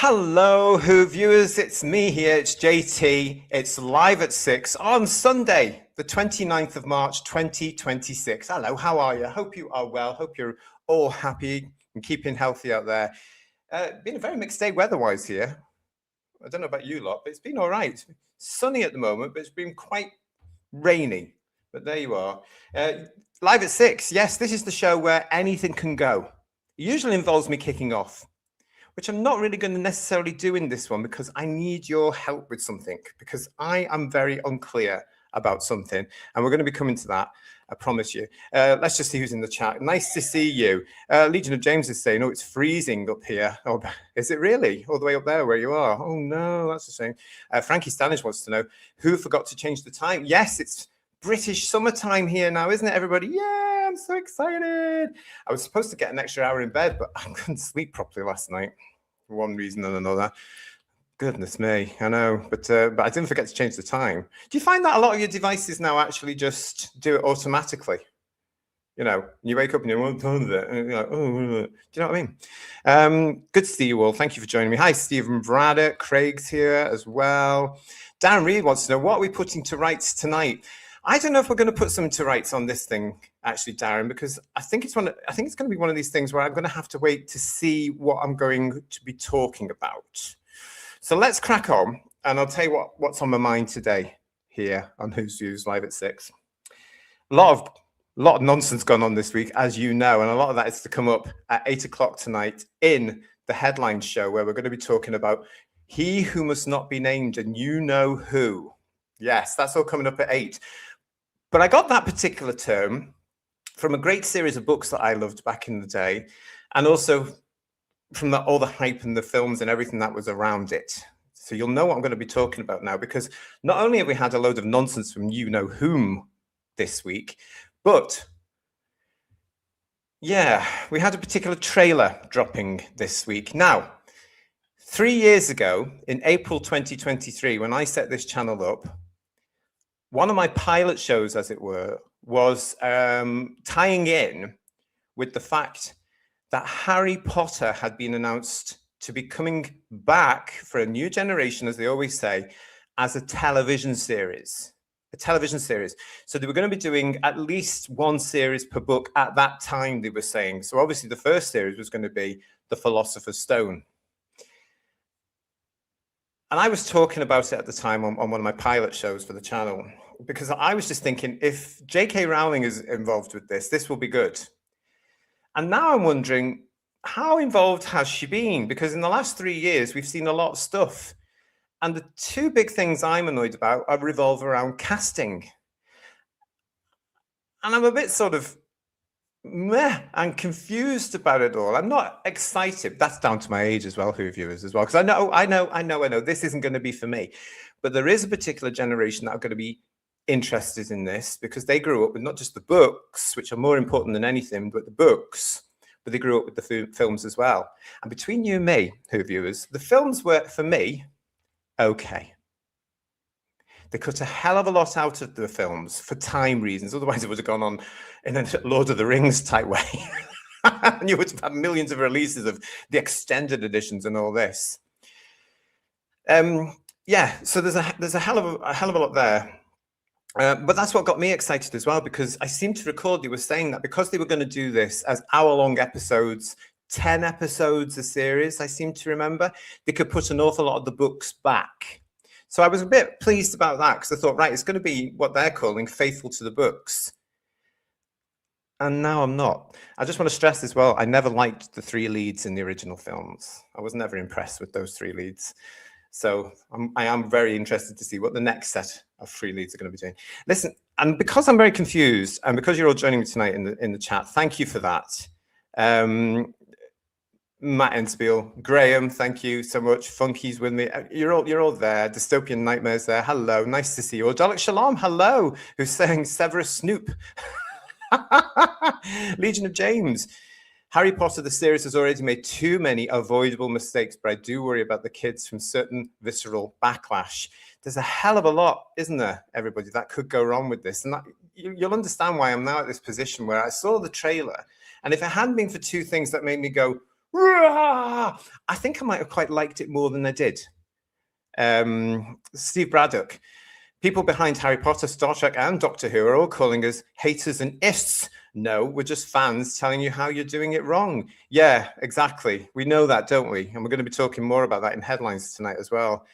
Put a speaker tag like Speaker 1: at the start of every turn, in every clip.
Speaker 1: Hello, Who viewers. It's me here. It's JT. It's live at 6 on Sunday, the 29th of March, 2026. Hello, how are you? Hope you are well. Hope you're all happy and keeping healthy out there. Been a very mixed day weather-wise here. I don't know about you lot, but it's been all right. Sunny at the moment, but it's been quite rainy. But there you are. Live at 6. Yes, this is the show where anything can go. It usually involves me kicking off, which I'm not really going to necessarily do in this one because I need your help with something, because I am very unclear about something, and we're going to be coming to that, I promise you. Let's just see who's in the chat. Nice to see you. Legion of James is saying, oh, it's freezing up here. Oh, is it really? All the way up there where you are? Oh, no, that's a shame. Frankie Stanish wants to know, who forgot to change the time? Yes, it's British summertime here now, isn't it, everybody? Yeah, I'm so excited. I was supposed to get an extra hour in bed, but I couldn't sleep properly last night for one reason and another. Goodness me, I know, but I didn't forget to change the time. Do you find that a lot of your devices now actually just do it automatically? You know, you wake up and you're, what time is it? And you're like, oh, do you know what I mean? Good to see you all. Thank you for joining me. Hi, Stephen Braddock. Craig's here as well. Darren Reed wants to know, what are we putting to rights tonight? I don't know if we're going to put something to rights on this thing, actually, Darren, because I think it's going to be one of these things where I'm going to have to wait to see what I'm going to be talking about. So let's crack on, and I'll tell you what's on my mind today here on Who's Views Live at 6. A lot of nonsense gone on this week, as you know, and a lot of that is to come up at 8 o'clock tonight in the headline show, where we're going to be talking about He Who Must Not Be Named, and you know who. Yes, that's all coming up at 8. But I got that particular term from a great series of books that I loved back in the day, and also from all the hype and the films and everything that was around it. So you'll know what I'm going to be talking about now, because not only have we had a load of nonsense from you know whom this week, but yeah, we had a particular trailer dropping this week. Now, 3 years ago, in April 2023, when I set this channel up, one of my pilot shows, as it were, was tying in with the fact that Harry Potter had been announced to be coming back for a new generation, as they always say, as a television series. A television series. So they were going to be doing at least one series per book at that time, they were saying. So obviously the first series was going to be The Philosopher's Stone. And I was talking about it at the time on one of my pilot shows for the channel, because I was just thinking, if J.K. Rowling is involved with this will be good. And now I'm wondering, how involved has she been? Because in the last 3 years, we've seen a lot of stuff. And the two big things I'm annoyed about revolve around casting. And I'm a bit sort of meh and confused about it all. I'm not excited. That's down to my age as well, Who viewers as well, because I know this isn't going to be for me. But there is a particular generation that are going to be interested in this, because they grew up with not just the books, which are more important than anything, but the books, but they grew up with the films as well. And between you and me, Who viewers, the films were, for me, okay. They cut a hell of a lot out of the films for time reasons. Otherwise, it would have gone on in a Lord of the Rings type way. And you would have had millions of releases of the extended editions and all this. Yeah, so there's a hell of a lot there. But that's what got me excited as well, because I seem to recall they were saying that because they were going to do this as hour-long episodes, 10 episodes a series, I seem to remember, they could put an awful lot of the books back. So I was a bit pleased about that, because I thought, right, it's going to be what they're calling faithful to the books. And now I'm not. I just want to stress as well, I never liked the 3 leads in the original films. I was never impressed with those 3 leads. So I am very interested to see what the next set of 3 leads are going to be doing. Listen, and because I'm very confused, and because you're all joining me tonight in the chat, thank you for that. Matt Enspiel, Graham, thank you so much. Funky's with me. You're all there. Dystopian Nightmares there. Hello, nice to see you all. Dalek Shalom, hello. Who's saying Severus Snoop? Legion of James. Harry Potter, the series, has already made too many avoidable mistakes, but I do worry about the kids from certain visceral backlash. There's a hell of a lot, isn't there, everybody, that could go wrong with this. And you'll understand why I'm now at this position where I saw the trailer. And if it hadn't been for 2 things that made me go, Rah! I think I might have quite liked it more than I did. Steve Braddock. People behind Harry Potter, Star Trek, and Doctor Who are all calling us haters and ists. No, we're just fans telling you how you're doing it wrong. Yeah, exactly. We know that, don't we? And we're going to be talking more about that in headlines tonight as well.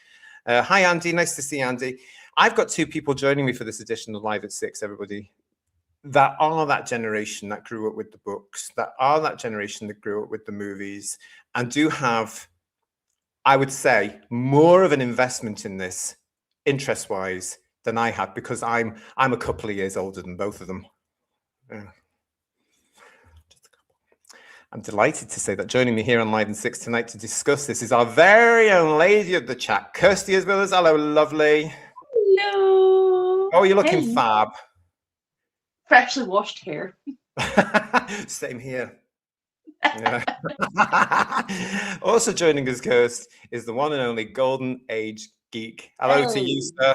Speaker 1: Hi, Andy. Nice to see Andy. I've got two people joining me for this edition of Live at 6, everybody, that are that generation that grew up with the books, that are that generation that grew up with the movies, and do have, I would say, more of an investment in this interest-wise than I had, because I'm a couple of years older than both of them. I'm delighted to say that joining me here on Live in 6 tonight to discuss this is our very own lady of the chat. Kirsty is with us. Hello, lovely.
Speaker 2: Hello.
Speaker 1: Oh, you're looking fab.
Speaker 2: Freshly washed hair.
Speaker 1: Same here. Yeah. Also joining us, Kirst, is the one and only Golden Age Geek. Hello to you, sir.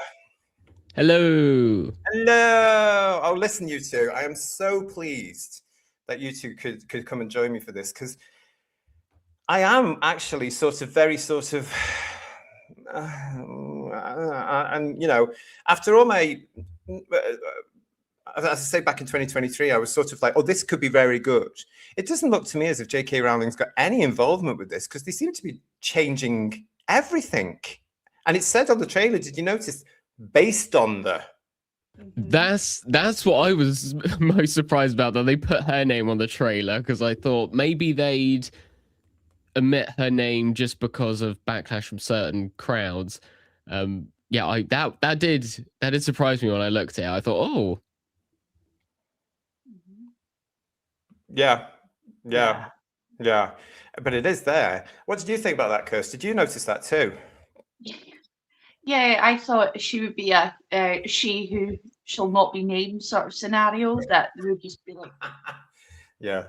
Speaker 3: Hello.
Speaker 1: Hello. Oh, listen, you two. I am so pleased that you two could come and join me for this, because I am actually and you know, after all my, as I say, back in 2023, I was sort of like, oh, this could be very good. It doesn't look to me as if J.K. Rowling's got any involvement with this, because they seem to be changing everything. And it said on the trailer, did you notice, based on the...
Speaker 3: That's what I was most surprised about, that they put her name on the trailer, because I thought maybe they'd omit her name just because of backlash from certain crowds. Yeah, that did surprise me when I looked at it. I thought, oh,
Speaker 1: yeah, but it is there. What did you think about that, Kirst? Did you notice that too?
Speaker 2: Yeah, I thought she would be a she who shall not be named sort of scenario, that would just be like,
Speaker 1: yeah,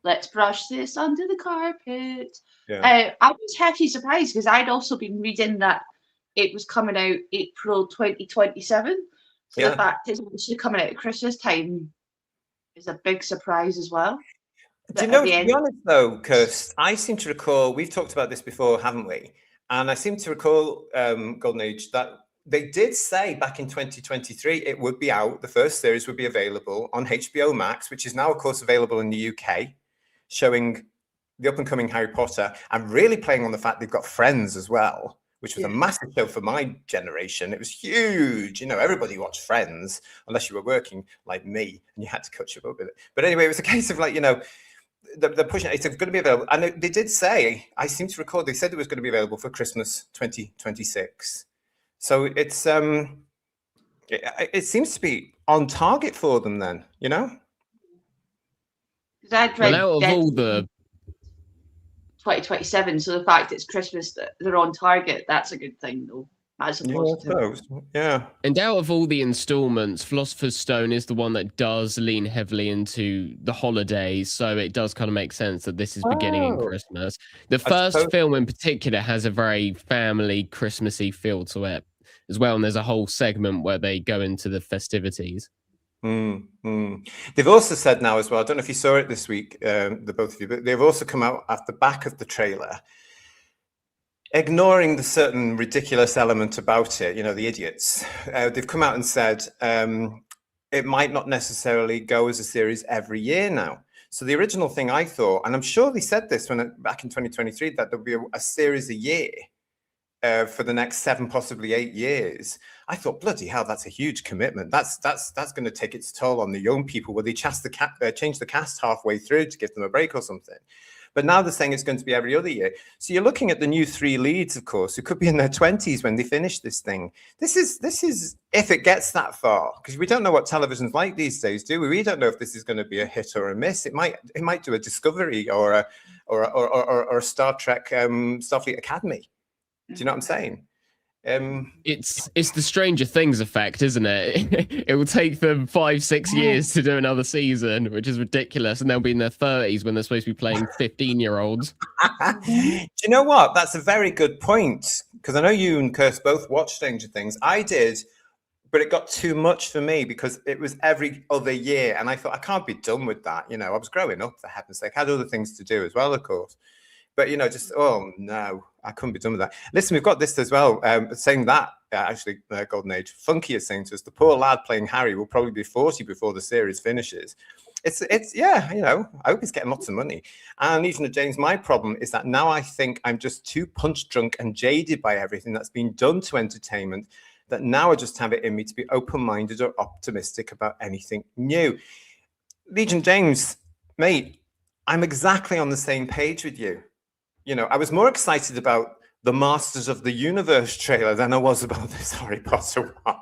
Speaker 2: let's brush this under the carpet.
Speaker 1: yeah.
Speaker 2: I was actually surprised, because I'd also been reading that it was coming out April 2027. So
Speaker 1: Yeah.
Speaker 2: the fact it's actually coming out at Christmas time is a big surprise as well.
Speaker 1: Do you know, to be honest though, Kirst, I seem to recall, we've talked about this before, haven't we? And I seem to recall, Golden Age, that they did say back in 2023 it would be out, the first series would be available on HBO Max, which is now, of course, available in the UK, showing the up-and-coming Harry Potter, and really playing on the fact they've got Friends as well, which was a massive show for my generation. It was huge. You know, everybody watched Friends, unless you were working like me, and you had to catch up with it. But anyway, it was a case of like, you know, they're pushing it. It's going to be available, and they did say, I seem to recall, they said it was going to be available for Christmas 2026. So it's it seems to be on target for them then, you know.
Speaker 2: Well,
Speaker 3: out of all the
Speaker 2: 2027, so the fact it's Christmas that they're on target, that's a good thing though. That's a positive.
Speaker 1: Yeah.
Speaker 3: And out of all the installments, Philosopher's Stone is the one that does lean heavily into the holidays, so it does kind of make sense that this is beginning in Christmas. The first film in particular has a very family Christmassy feel to it as well, and there's a whole segment where they go into the festivities.
Speaker 1: They've also said now as well, I don't know if you saw it this week, the both of you, but they've also come out at the back of the trailer, ignoring the certain ridiculous element about it, you know, the idiots. They've come out and said it might not necessarily go as a series every year now. So the original thing I thought, and I'm sure they said this back in 2023, that there'll be a series a year for the next 7, possibly 8 years. I thought, bloody hell, that's a huge commitment. That's going to take its toll on the young people. Where they change the cast halfway through to give them a break or something. But now they're saying it's going to be every other year. So you're looking at the new 3 leads, of course, who could be in their 20s when they finish this thing. This is if it gets that far, because we don't know what television's like these days, do we? We don't know if this is going to be a hit or a miss. It might do a Discovery or a Star Trek Starfleet Academy. Do you know what I'm saying?
Speaker 3: It's the Stranger Things effect, isn't it? It will take them 5-6 years to do another season, which is ridiculous, and they'll be in their 30s when they're supposed to be playing 15-year-olds.
Speaker 1: Do you know what? That's a very good point, because I know you and Kirst both watched Stranger Things. I did, but it got too much for me because it was every other year, and I thought I can't be done with that. You know, I was growing up, for heaven's sake. I had other things to do as well, of course. But, you know, just, oh, no, I couldn't be done with that. Listen, we've got this as well, saying that, actually, Golden Age. Funky is saying to us, the poor lad playing Harry will probably be 40 before the series finishes. It's yeah, you know, I hope he's getting lots of money. And even James, my problem is that now I think I'm just too punch drunk and jaded by everything that's been done to entertainment, that now I just have it in me to be open-minded or optimistic about anything new. Legion James, mate, I'm exactly on the same page with you. You know, I was more excited about the Masters of the Universe trailer than I was about this Harry Potter one.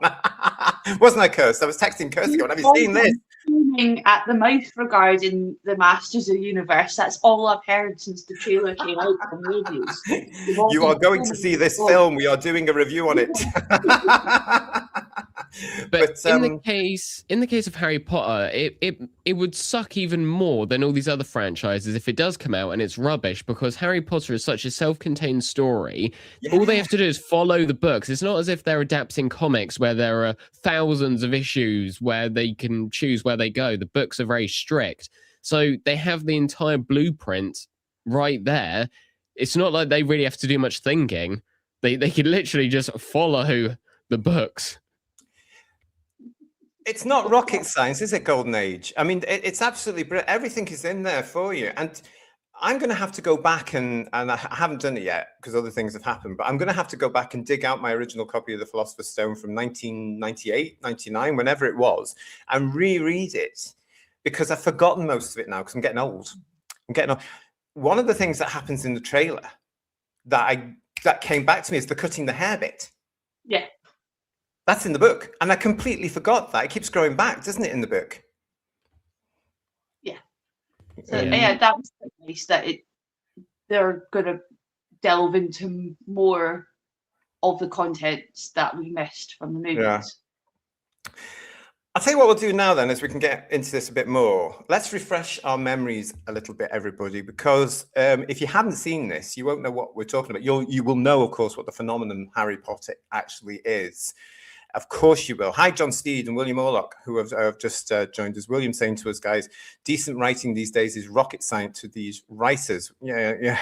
Speaker 1: Wasn't I, Kirst? I was texting Kirsty going, have you seen this?
Speaker 2: At the mouth regarding the Masters of the Universe. That's all I've heard since the trailer came out from reviews.
Speaker 1: You are going to see this film. We are doing a review on it.
Speaker 3: But in the case of Harry Potter, it would suck even more than all these other franchises if it does come out and it's rubbish, because Harry Potter is such a self-contained story. Yeah. All they have to do is follow the books. It's not as if they're adapting comics where there are thousands of issues where they can choose where they go. The books are very strict. So they have the entire blueprint right there. It's not like they really have to do much thinking. They can literally just follow the books.
Speaker 1: It's not rocket science, is it, Golden Age? I mean, it's absolutely brilliant. Everything is in there for you. And I'm going to have to go back and I haven't done it yet because other things have happened, but I'm going to have to go back and dig out my original copy of The Philosopher's Stone from 1998, 99, whenever it was, and reread it, because I've forgotten most of it now because I'm getting old. One of the things that happens in the trailer that came back to me is the cutting the hair bit.
Speaker 2: Yeah.
Speaker 1: That's in the book, and I completely forgot that. It keeps growing back, doesn't it, in the book?
Speaker 2: Yeah. So yeah, that was nice that they're going to delve into more of the contents that we missed from the movies.
Speaker 1: Yeah. I'll tell you what we'll do now then, as we can get into this a bit more. Let's refresh our memories a little bit, everybody, because if you haven't seen this, you won't know what we're talking about. You will know, of course, what the phenomenon Harry Potter actually is. Of course you will. Hi, John Steed and William Orlock, who have just joined us. William saying to us, guys, decent writing these days is rocket science to these writers. Yeah,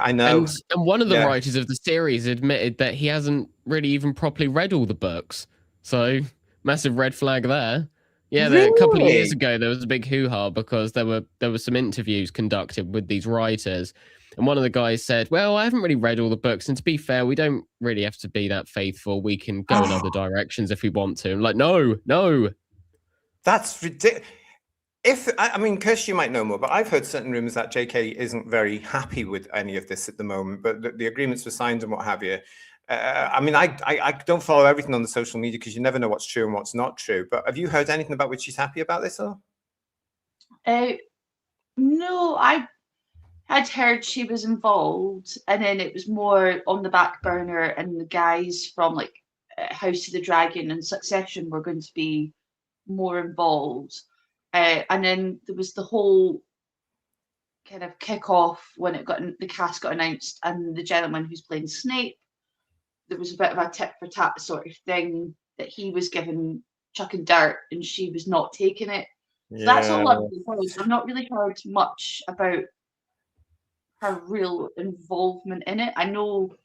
Speaker 1: I know.
Speaker 3: And one of the writers of the series admitted that he hasn't really even properly read all the books. So, massive red flag there. Yeah,
Speaker 1: really?
Speaker 3: A couple of years ago, there was a big hoo-ha because there were some interviews conducted with these writers. And one of the guys said, well, I haven't really read all the books. And to be fair, we don't really have to be that faithful. We can go in other directions if we want to. I'm like, no.
Speaker 1: That's ridiculous. I mean, Kirst, you might know more, but I've heard certain rumors that JK isn't very happy with any of this at the moment, but the agreements were signed and what have you. I mean, I don't follow everything on the social media because you never know what's true and what's not true. But have you heard anything about which she's happy about this or?
Speaker 2: No, I had heard she was involved, and then it was more on the back burner, and the guys from like House of the Dragon and Succession were going to be more involved. And then there was the whole kind of kickoff when the cast got announced, and the gentleman who's playing Snape, there was a bit of a tit for tat sort of thing that he was given chuck and dirt and she was not taking it. So that's all I've heard. I've not really heard much about her real involvement in it. I know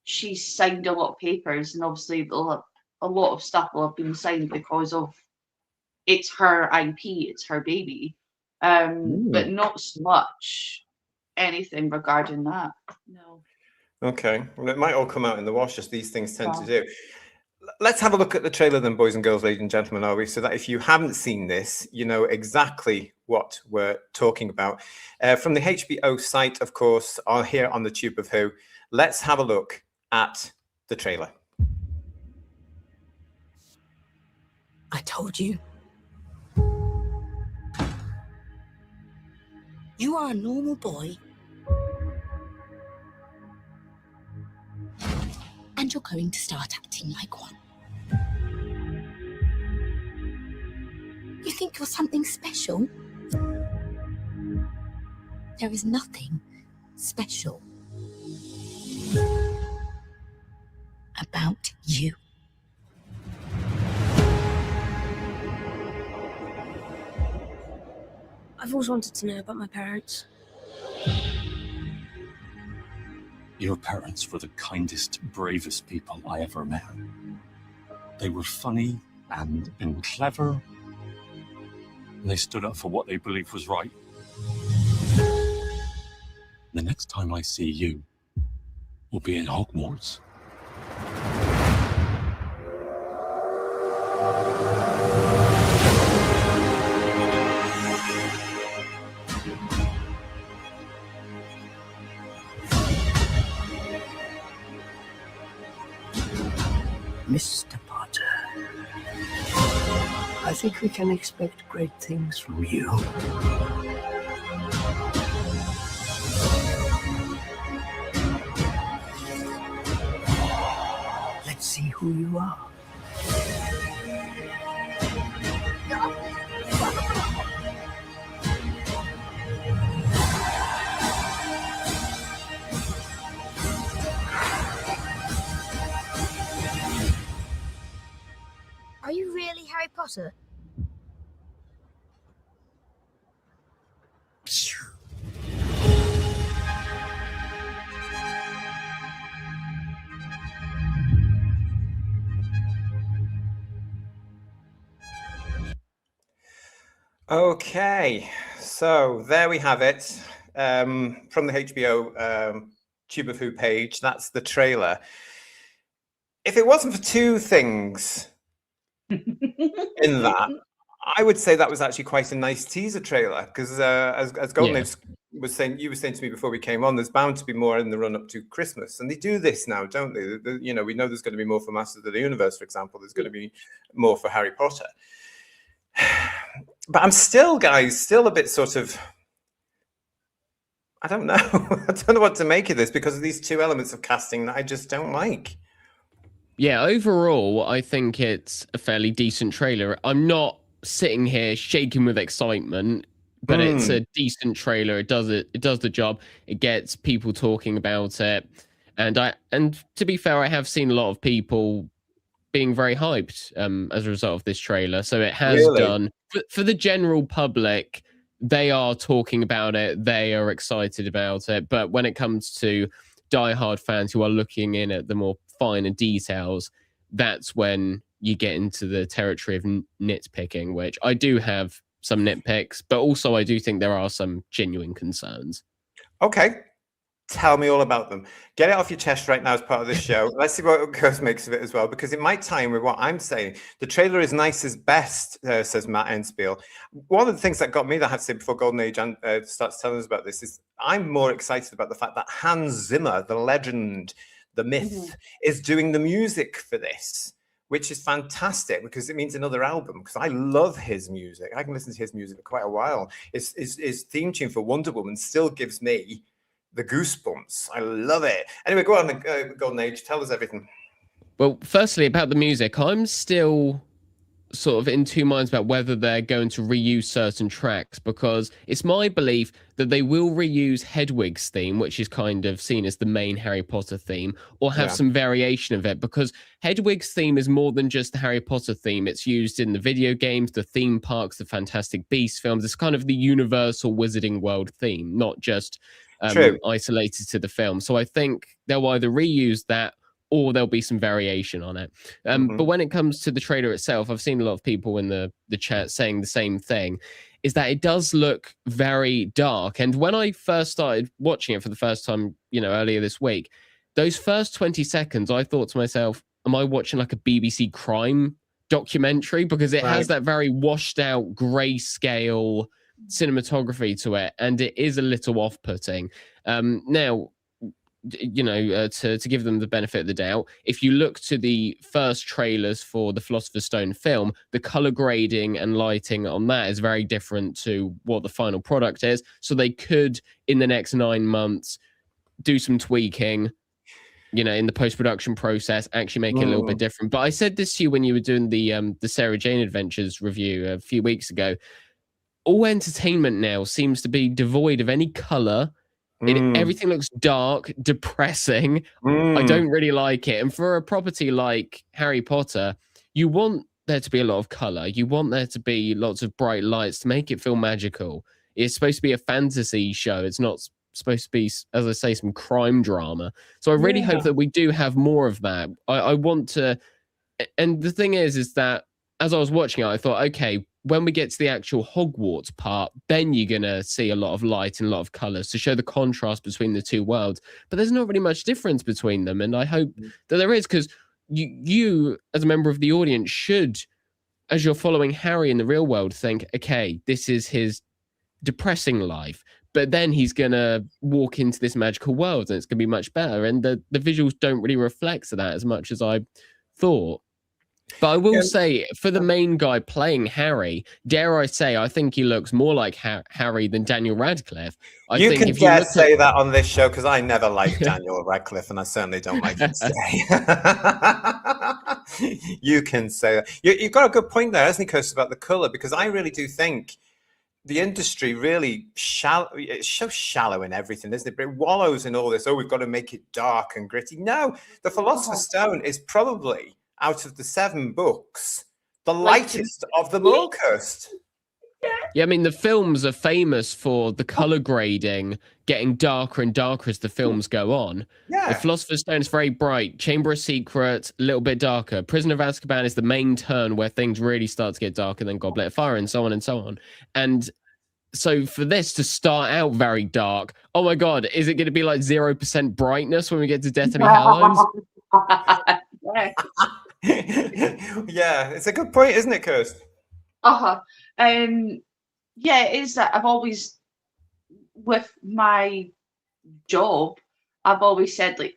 Speaker 2: she's signed a lot of papers, and obviously a lot of stuff will have been signed because of it's her IP, it's her baby. But not so much anything regarding that. No.
Speaker 1: Okay. Well, it might all come out in the wash, as these things tend to do. Let's have a look at the trailer then, boys and girls, ladies and gentlemen, are we? So that if you haven't seen this, you know exactly what we're talking about. From the HBO site, of course, here on the Tube of Who, let's have a look at the trailer.
Speaker 4: I told you. You are a normal boy. And you're going to start acting like one. You think you're something special? There is nothing special about you.
Speaker 5: I've always wanted to know about my parents. Your parents were the kindest, bravest people I ever met. They were funny and clever. And they stood up for what they believed was right. The next time I see you, we'll be in Hogwarts.
Speaker 6: Mr. Potter, I think we can expect great things from you. Let's see who you are.
Speaker 4: Are you really Harry Potter?
Speaker 1: Okay, so there we have it from the HBO Tube of Who page. That's the trailer. If it wasn't for two things in that, I would say that was actually quite a nice teaser trailer, because as Golden Age was saying, you were saying to me before we came on, there's bound to be more in the run up to Christmas, and they do this now, don't they? You know, we know there's going to be more for Masters of the Universe, for example. There's going to be more for Harry Potter. But I'm still, guys, still a bit sort of, I don't know. I don't know what to make of this because of these two elements of casting that I just don't like.
Speaker 3: Yeah, overall, I think it's a fairly decent trailer. I'm not sitting here shaking with excitement, but it's a decent trailer. It does the job. It gets people talking about it. And to be fair, I have seen a lot of people being very hyped as a result of this trailer. So it has done for the general public. They are talking about it. They are excited about it. But when it comes to diehard fans who are looking in at the more finer details, that's when you get into the territory of nitpicking, which I do have some nitpicks, but also I do think there are some genuine concerns.
Speaker 1: Okay. Tell me all about them. Get it off your chest right now as part of this show. Let's see what Ghost makes of it as well, because it might tie in with what I'm saying. The trailer is nice as best, says Matt Enspiel. One of the things that got me, that I have to say before Golden Age starts telling us about this, is I'm more excited about the fact that Hans Zimmer, the legend, the myth, is doing the music for this, which is fantastic because it means another album, because I love his music. I can listen to his music for quite a while. His theme tune for Wonder Woman still gives me the goosebumps. I love it. Anyway, go on, Golden Age. Tell us everything.
Speaker 3: Well, firstly, about the music, I'm still sort of in two minds about whether they're going to reuse certain tracks, because it's my belief that they will reuse Hedwig's theme, which is kind of seen as the main Harry Potter theme, or have some variation of it, because Hedwig's theme is more than just the Harry Potter theme. It's used in the video games, the theme parks, the Fantastic Beasts films. It's kind of the universal Wizarding World theme, not just isolated to the film. So I think they'll either reuse that or there'll be some variation on it. But when it comes to the trailer itself, I've seen a lot of people in the chat saying the same thing, is that it does look very dark. And when I first started watching it for the first time, earlier this week, those first 20 seconds, I thought to myself, am I watching like a BBC crime documentary? Because it has that very washed out grayscale cinematography to it, and it is a little off-putting. Now, to give them the benefit of the doubt, if you look to the first trailers for the Philosopher's Stone film, the color grading and lighting on that is very different to what the final product is. So they could, in the next 9 months, do some tweaking, in the post-production process, actually make it a little bit different. But I said this to you when you were doing the Sarah Jane Adventures review a few weeks ago. All entertainment now seems to be devoid of any color. Everything looks dark, depressing. I don't really like it. And for a property like Harry Potter, you want there to be a lot of color. You want there to be lots of bright lights to make it feel magical. It's supposed to be a fantasy show. It's not supposed to be, as I say, some crime drama. So I really hope that we do have more of that. I want to, and the thing is that as I was watching it, I thought, okay, when we get to the actual Hogwarts part, then you're going to see a lot of light and a lot of colors to show the contrast between the two worlds. But there's not really much difference between them. And I hope that there is, because you, as a member of the audience, should, as you're following Harry in the real world, think, okay, this is his depressing life. But then he's going to walk into this magical world and it's going to be much better. And the visuals don't really reflect that as much as I thought. But I will say, for the main guy playing Harry, dare I say, I think he looks more like Harry than Daniel Radcliffe.
Speaker 1: You can dare say that on this show, because I never liked Daniel Radcliffe, and I certainly don't like him today. You can say that. You've got a good point there, hasn't he, Kirsten, about the colour? Because I really do think the industry really it's so shallow in everything, isn't it? But it wallows in all this, oh, we've got to make it dark and gritty. No, The Philosopher's Stone is probably, out of the 7 books, the lightest of them all, Kirst.
Speaker 3: Yeah, I mean, the films are famous for the color grading getting darker and darker as the films go on.
Speaker 1: Yeah.
Speaker 3: The Philosopher's Stone is very bright. Chamber of Secrets, a little bit darker. Prisoner of Azkaban is the main turn where things really start to get darker, then Goblet of Fire, and so on and so on. And so for this to start out very dark, oh my God, is it going to be like 0% brightness when we get to Deathly Hallows?
Speaker 1: Yeah, it's a good point, isn't it, Kirst?
Speaker 2: Yeah, it is that I've always, with my job, I've always said like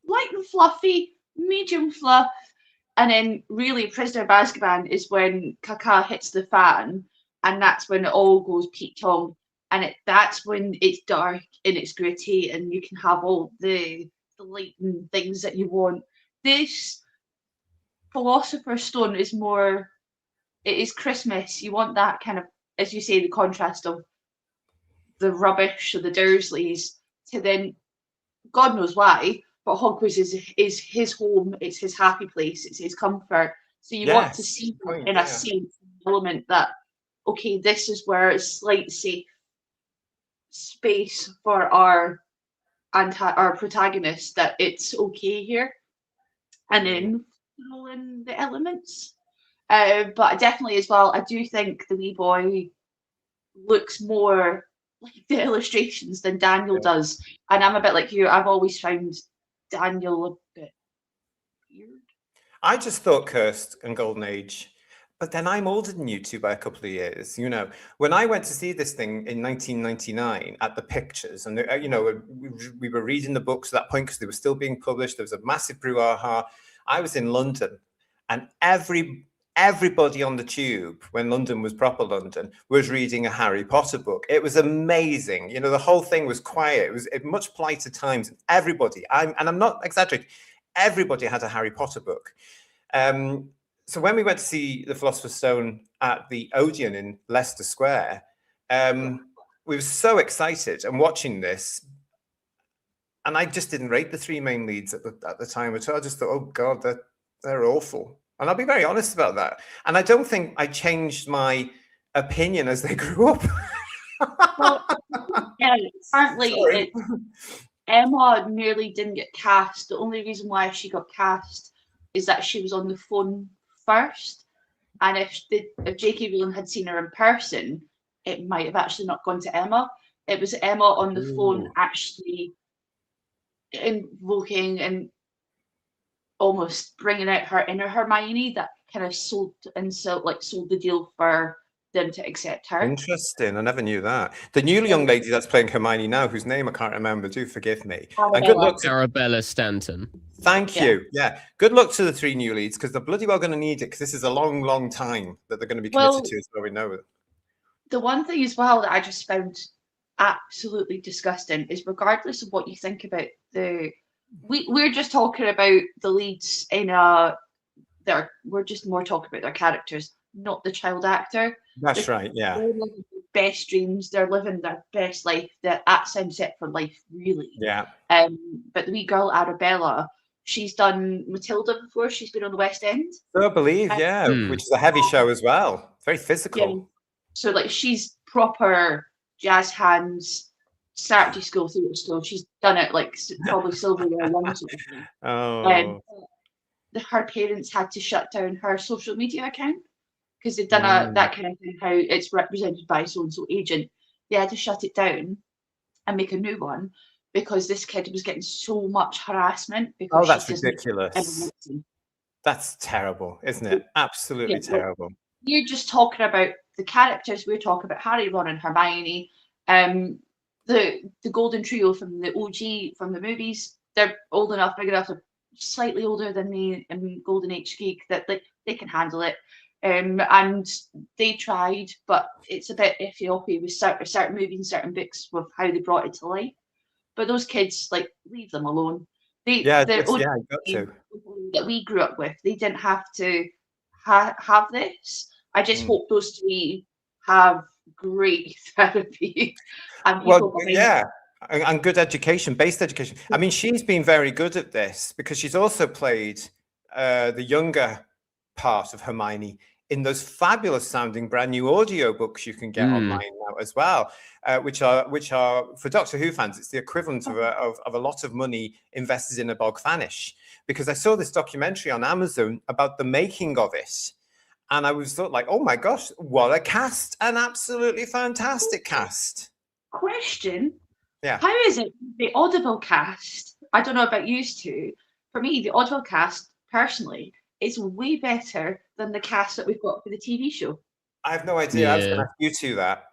Speaker 2: light and fluffy, medium fluff, and then really Prisoner of Azkaban is when caca hits the fan, and that's when it all goes Pete Tong, and that's when it's dark and it's gritty, and you can have all the light and things that you want. This Philosopher's Stone is more, it is Christmas. You want that kind of, as you say, the contrast of the rubbish of the Dursleys to then, God knows why, but Hogwarts is his home, it's his happy place, it's his comfort. So you want to see in a safe element that, okay, this is where it's slight safe space for our protagonist, that it's okay here. And then throw in the elements. But definitely as well, I do think the wee boy looks more like the illustrations than Daniel does. And I'm a bit like you, I've always found Daniel a bit weird.
Speaker 1: I just thought Kirst and Golden Age, but then I'm older than you two by a couple of years. You know, when I went to see this thing in 1999 at the Pictures, and you know, we were reading the books at that point because they were still being published. There was a massive brouhaha. I was in London, and everybody on the tube, when London was proper London, was reading a Harry Potter book. It was amazing. You know, the whole thing was quiet. It was at much politer times. Everybody, I'm not exaggerating, everybody had a Harry Potter book. So when we went to see The Philosopher's Stone at the Odeon in Leicester Square, we were so excited and watching this. And I just didn't rate the 3 main leads at the time at all. I just thought, oh God, they're awful. And I'll be very honest about that. And I don't think I changed my opinion as they grew up.
Speaker 2: Well, yeah, apparently Emma nearly didn't get cast. The only reason why she got cast is that she was on the phone first. And if J.K. Rowling had seen her in person, it might have actually not gone to Emma. It was Emma on the phone actually invoking and almost bringing out her inner Hermione that kind of sold the deal for them to accept her.
Speaker 1: Interesting. I never knew that. The new young lady that's playing Hermione now, whose name I can't remember, do forgive me. And good luck to
Speaker 3: Arabella Stanton.
Speaker 1: Thank you. Yeah. Good luck to the 3 new leads, because they're bloody well going to need it, because this is a long, long time that they're going to be committed to, so we know it.
Speaker 2: The one thing as well that I just found absolutely disgusting is, regardless of what you think about we're just talking about the leads in we're just more talking about their characters, not the child actor.
Speaker 1: That's right, yeah.
Speaker 2: They're living their best dreams, they're living their best life, they're at sunset for life, really.
Speaker 1: Yeah.
Speaker 2: But the wee girl Arabella, she's done Matilda before, she's been on the West End.
Speaker 1: So I believe, which is a heavy show as well. Very physical.
Speaker 2: Yeah. So like she's proper jazz hands, Saturday school, theatre school. She's done it like probably silverware one sort of thing.
Speaker 1: Oh,
Speaker 2: Her parents had to shut down her social media account because they'd done
Speaker 1: Mm.
Speaker 2: that kind of thing, how it's represented by so and so agent. They had to shut it down and make a new one because this kid was getting so much harassment because
Speaker 1: oh, that's
Speaker 2: she doesn't ever
Speaker 1: ridiculous.
Speaker 2: listen.
Speaker 1: That's terrible, isn't it? Absolutely
Speaker 2: Yeah, well,
Speaker 1: terrible.
Speaker 2: You're just talking about the characters. We're talking about Harry, Ron, and Hermione. The golden trio from the OG from the movies. They're old enough, big enough, they're slightly older than me in Golden Age Geek, that they can handle it. And they tried, but it's a bit iffy with certain movies and certain books with how they brought it to life. But those kids, like, leave them alone.
Speaker 1: Yeah,
Speaker 2: They're
Speaker 1: you got to.
Speaker 2: that we grew up with. They didn't have to have this. I just hope those three have great therapy and people
Speaker 1: Well,
Speaker 2: behind
Speaker 1: yeah, and good education, based education. I mean, she's been very good at this because she's also played the younger part of Hermione in those fabulous sounding brand new audiobooks you can get online now as well, which are for Doctor Who fans, it's the equivalent of a lot of money invested in a Bogfanish. Because I saw this documentary on Amazon about the making of it. And I was thought like, oh my gosh, what a cast, an absolutely fantastic cast.
Speaker 2: Question.
Speaker 1: Yeah.
Speaker 2: How is it the Audible cast? I don't know about you two. For me, the Audible cast, personally, is way better than the cast that we've got for the TV show.
Speaker 1: I have no idea. I was going to ask you two that.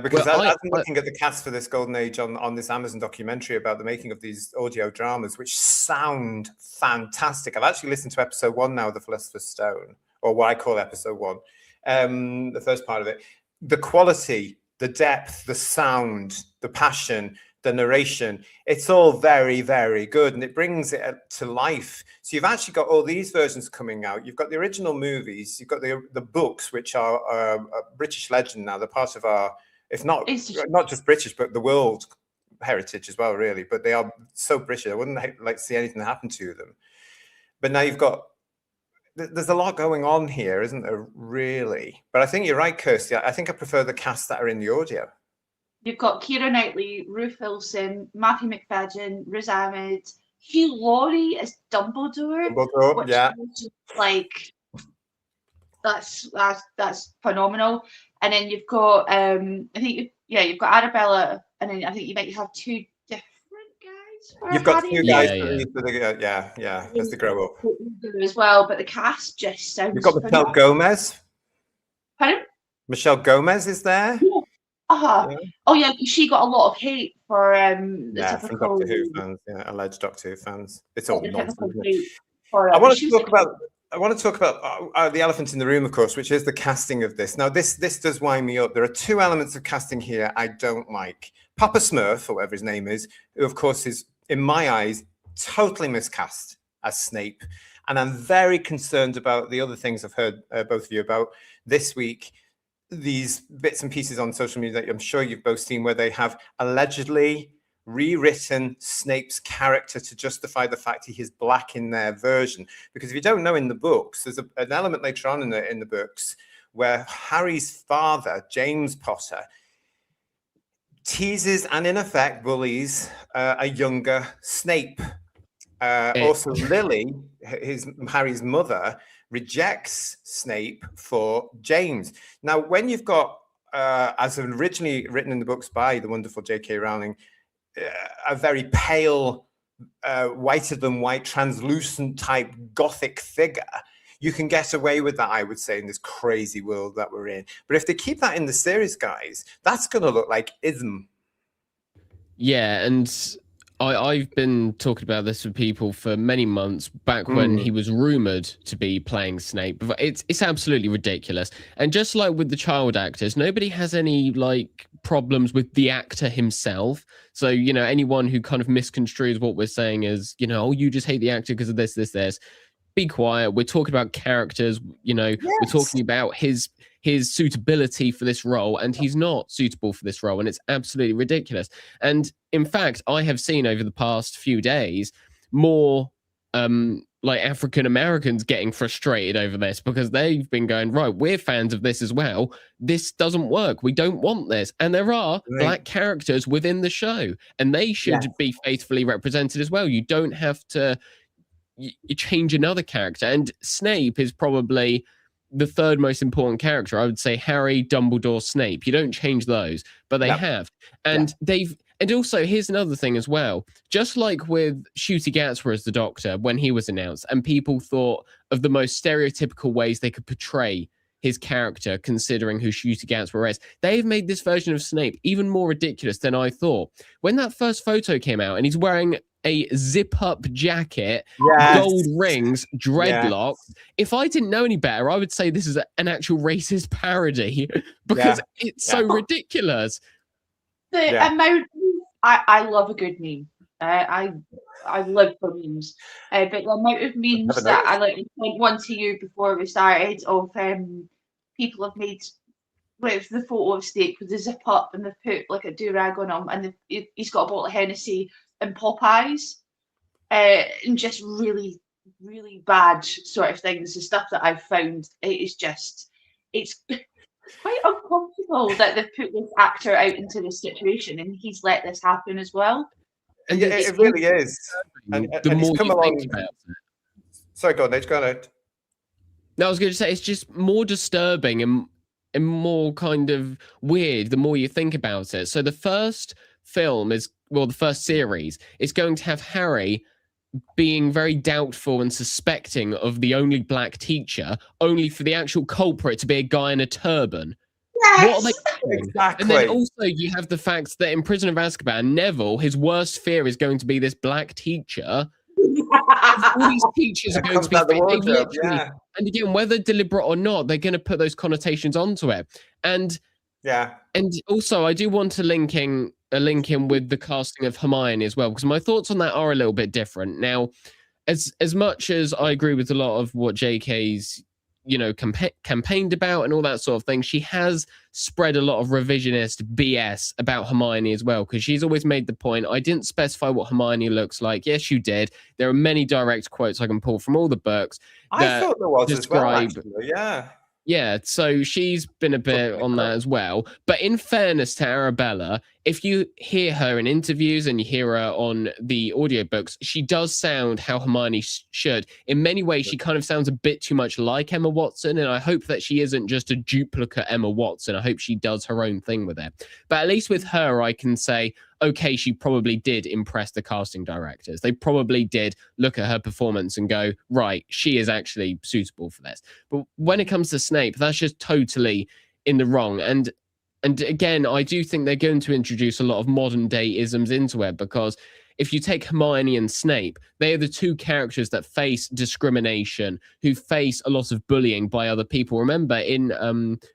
Speaker 1: Because
Speaker 3: Well,
Speaker 1: I've been looking at the cast for this Golden Age on this Amazon documentary about the making of these audio dramas, which sound fantastic. I've actually listened to episode 1 now, The Philosopher's Stone, or what I call episode 1, the first part of it. The quality, the depth, the sound, the passion, the narration, it's all very, very good, and it brings it to life. So you've actually got all these versions coming out. You've got the original movies, you've got the books, which are a British legend now. They're part of our, if not just British, but the world heritage as well, really. But they are so British. I wouldn't like to see anything happen to them. But now you've got, there's a lot going on here, isn't there, really? But I think you're right, Kirsty. I think I prefer the cast that are in the audio.
Speaker 2: You've got Keira Knightley, Ruth Wilson, Matthew McFadden, Riz Ahmed, Hugh Laurie as Dumbledore. Which is just like, that's phenomenal. And then you've got you've got Arabella, and then I think you might have two different guys.
Speaker 1: You've got two guys as they grow up
Speaker 2: as well. But the cast just sounds.
Speaker 1: You've got Michelle Gomez.
Speaker 2: Pardon?
Speaker 1: Michelle Gomez is there.
Speaker 2: Yeah. Yeah. Oh yeah, she got a lot of hate for
Speaker 1: from Doctor Who fans, alleged Doctor Who fans. It's all nonsense. I want to talk about the elephant in the room, of course, which is the casting of this. Now, this does wind me up. There are two elements of casting here I don't like. Papa Smurf, or whatever his name is, who, of course, is, in my eyes, totally miscast as Snape. And I'm very concerned about the other things I've heard both of you about this week. These bits and pieces on social media that I'm sure you've both seen, where they have allegedly rewritten Snape's character to justify the fact he is black in their version. Because if you don't know, in the books, there's an element later on in the books where Harry's father, James Potter, teases and in effect bullies a younger Snape. Also, Lily, Harry's mother, rejects Snape for James. Now, when you've got, as originally written in the books by the wonderful J.K. Rowling, a very pale, whiter than white, translucent type gothic figure, you can get away with that, I would say, in this crazy world that we're in. But if they keep that in the series, guys, that's going to look like ism.
Speaker 3: Yeah, and I've been talking about this with people for many months, back when he was rumored to be playing Snape. It's absolutely ridiculous. And just like with the child actors, nobody has any problems with the actor himself. So, anyone who kind of misconstrues what we're saying as, oh, you just hate the actor because of this, be quiet. We're talking about characters, we're talking about his suitability for this role, and he's not suitable for this role, and it's absolutely ridiculous. And in fact, I have seen over the past few days more like African Americans getting frustrated over this because they've been going, right, we're fans of this as well. This doesn't work. We don't want this. And there are black characters within the show, and they should be faithfully represented as well. You don't have to you change another character. And Snape is probably the third most important character. I would say Harry, Dumbledore, Snape. You don't change those, but they have. And and also, here's another thing as well. Just like with Ncuti Gatwa as the Doctor when he was announced, and people thought of the most stereotypical ways they could portray his character, considering who Ncuti Gatwa is, they've made this version of Snape even more ridiculous than I thought. When that first photo came out, and he's wearing a zip-up jacket, gold rings, dreadlocks. If I didn't know any better, I would say this is an actual racist parody because it's so ridiculous.
Speaker 2: The amount I love a good meme. I live for memes. But the amount of memes that I like sent one to you before we started of people have made with the photo of Snape with the zip up and they've put like a do-rag on him and he's got a bottle of Hennessy and Popeyes. And just really, really bad sort of things. The stuff that I've found, it's quite uncomfortable that they've put this actor out into this situation and he's let this happen as well.
Speaker 1: And it really is. And
Speaker 3: the more
Speaker 1: come
Speaker 3: you
Speaker 1: along.
Speaker 3: think about it.
Speaker 1: Sorry, go on, Nate, go on.
Speaker 3: No, I was going to say it's just more disturbing and more kind of weird the more you think about it. So the first film the first series is going to have Harry being very doubtful and suspecting of the only black teacher, only for the actual culprit to be a guy in a turban.
Speaker 2: Yes!
Speaker 3: What are they doing?
Speaker 1: Exactly.
Speaker 3: And then also you have the fact that in Prisoner of Azkaban, Neville, his worst fear is going to be this black teacher. All these teachers are going to be and again, whether deliberate or not, they're going to put those connotations onto it. And also I do want to link in with the casting of Hermione as well, because my thoughts on that are a little bit different. Now, as much as I agree with a lot of what JK's campaigned about and all that sort of thing, she has spread a lot of revisionist BS about Hermione as well, because she's always made the point, I didn't specify what Hermione looks like. Yes, you did. There are many direct quotes I can pull from all the books.
Speaker 1: I thought there was as well, actually.
Speaker 3: Yeah, so she's been a bit on that as well. But in fairness to Arabella, if you hear her in interviews and you hear her on the audiobooks, she does sound how Hermione should. In many ways, she kind of sounds a bit too much like Emma Watson, and I hope that she isn't just a duplicate Emma Watson. I hope she does her own thing with it. But at least with her, I can say, okay, she probably did impress the casting directors. They probably did look at her performance and go, right, she is actually suitable for this. But when it comes to Snape, that's just totally in the wrong. And again, I do think they're going to introduce a lot of modern day isms into it, because if you take Hermione and Snape, they are the two characters that face discrimination, who face a lot of bullying by other people. Remember, in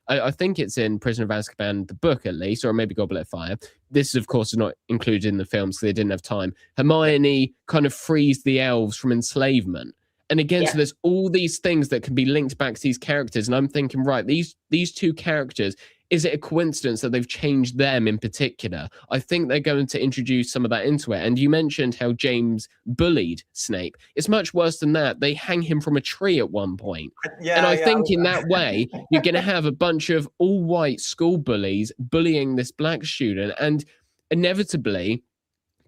Speaker 3: I think it's in Prisoner of Azkaban, the book at least, or maybe Goblet of Fire. This is, of course, not included in the films because they didn't have time. Hermione kind of frees the elves from enslavement. And again, so there's all these things that can be linked back to these characters. And I'm thinking, right, these two characters, is it a coincidence that they've changed them in particular? I think they're going to introduce some of that into it. And you mentioned how James bullied Snape. It's much worse than that. They hang him from a tree at one point. And I think in that way, you're going to have a bunch of all-white school bullies bullying this black student. And inevitably,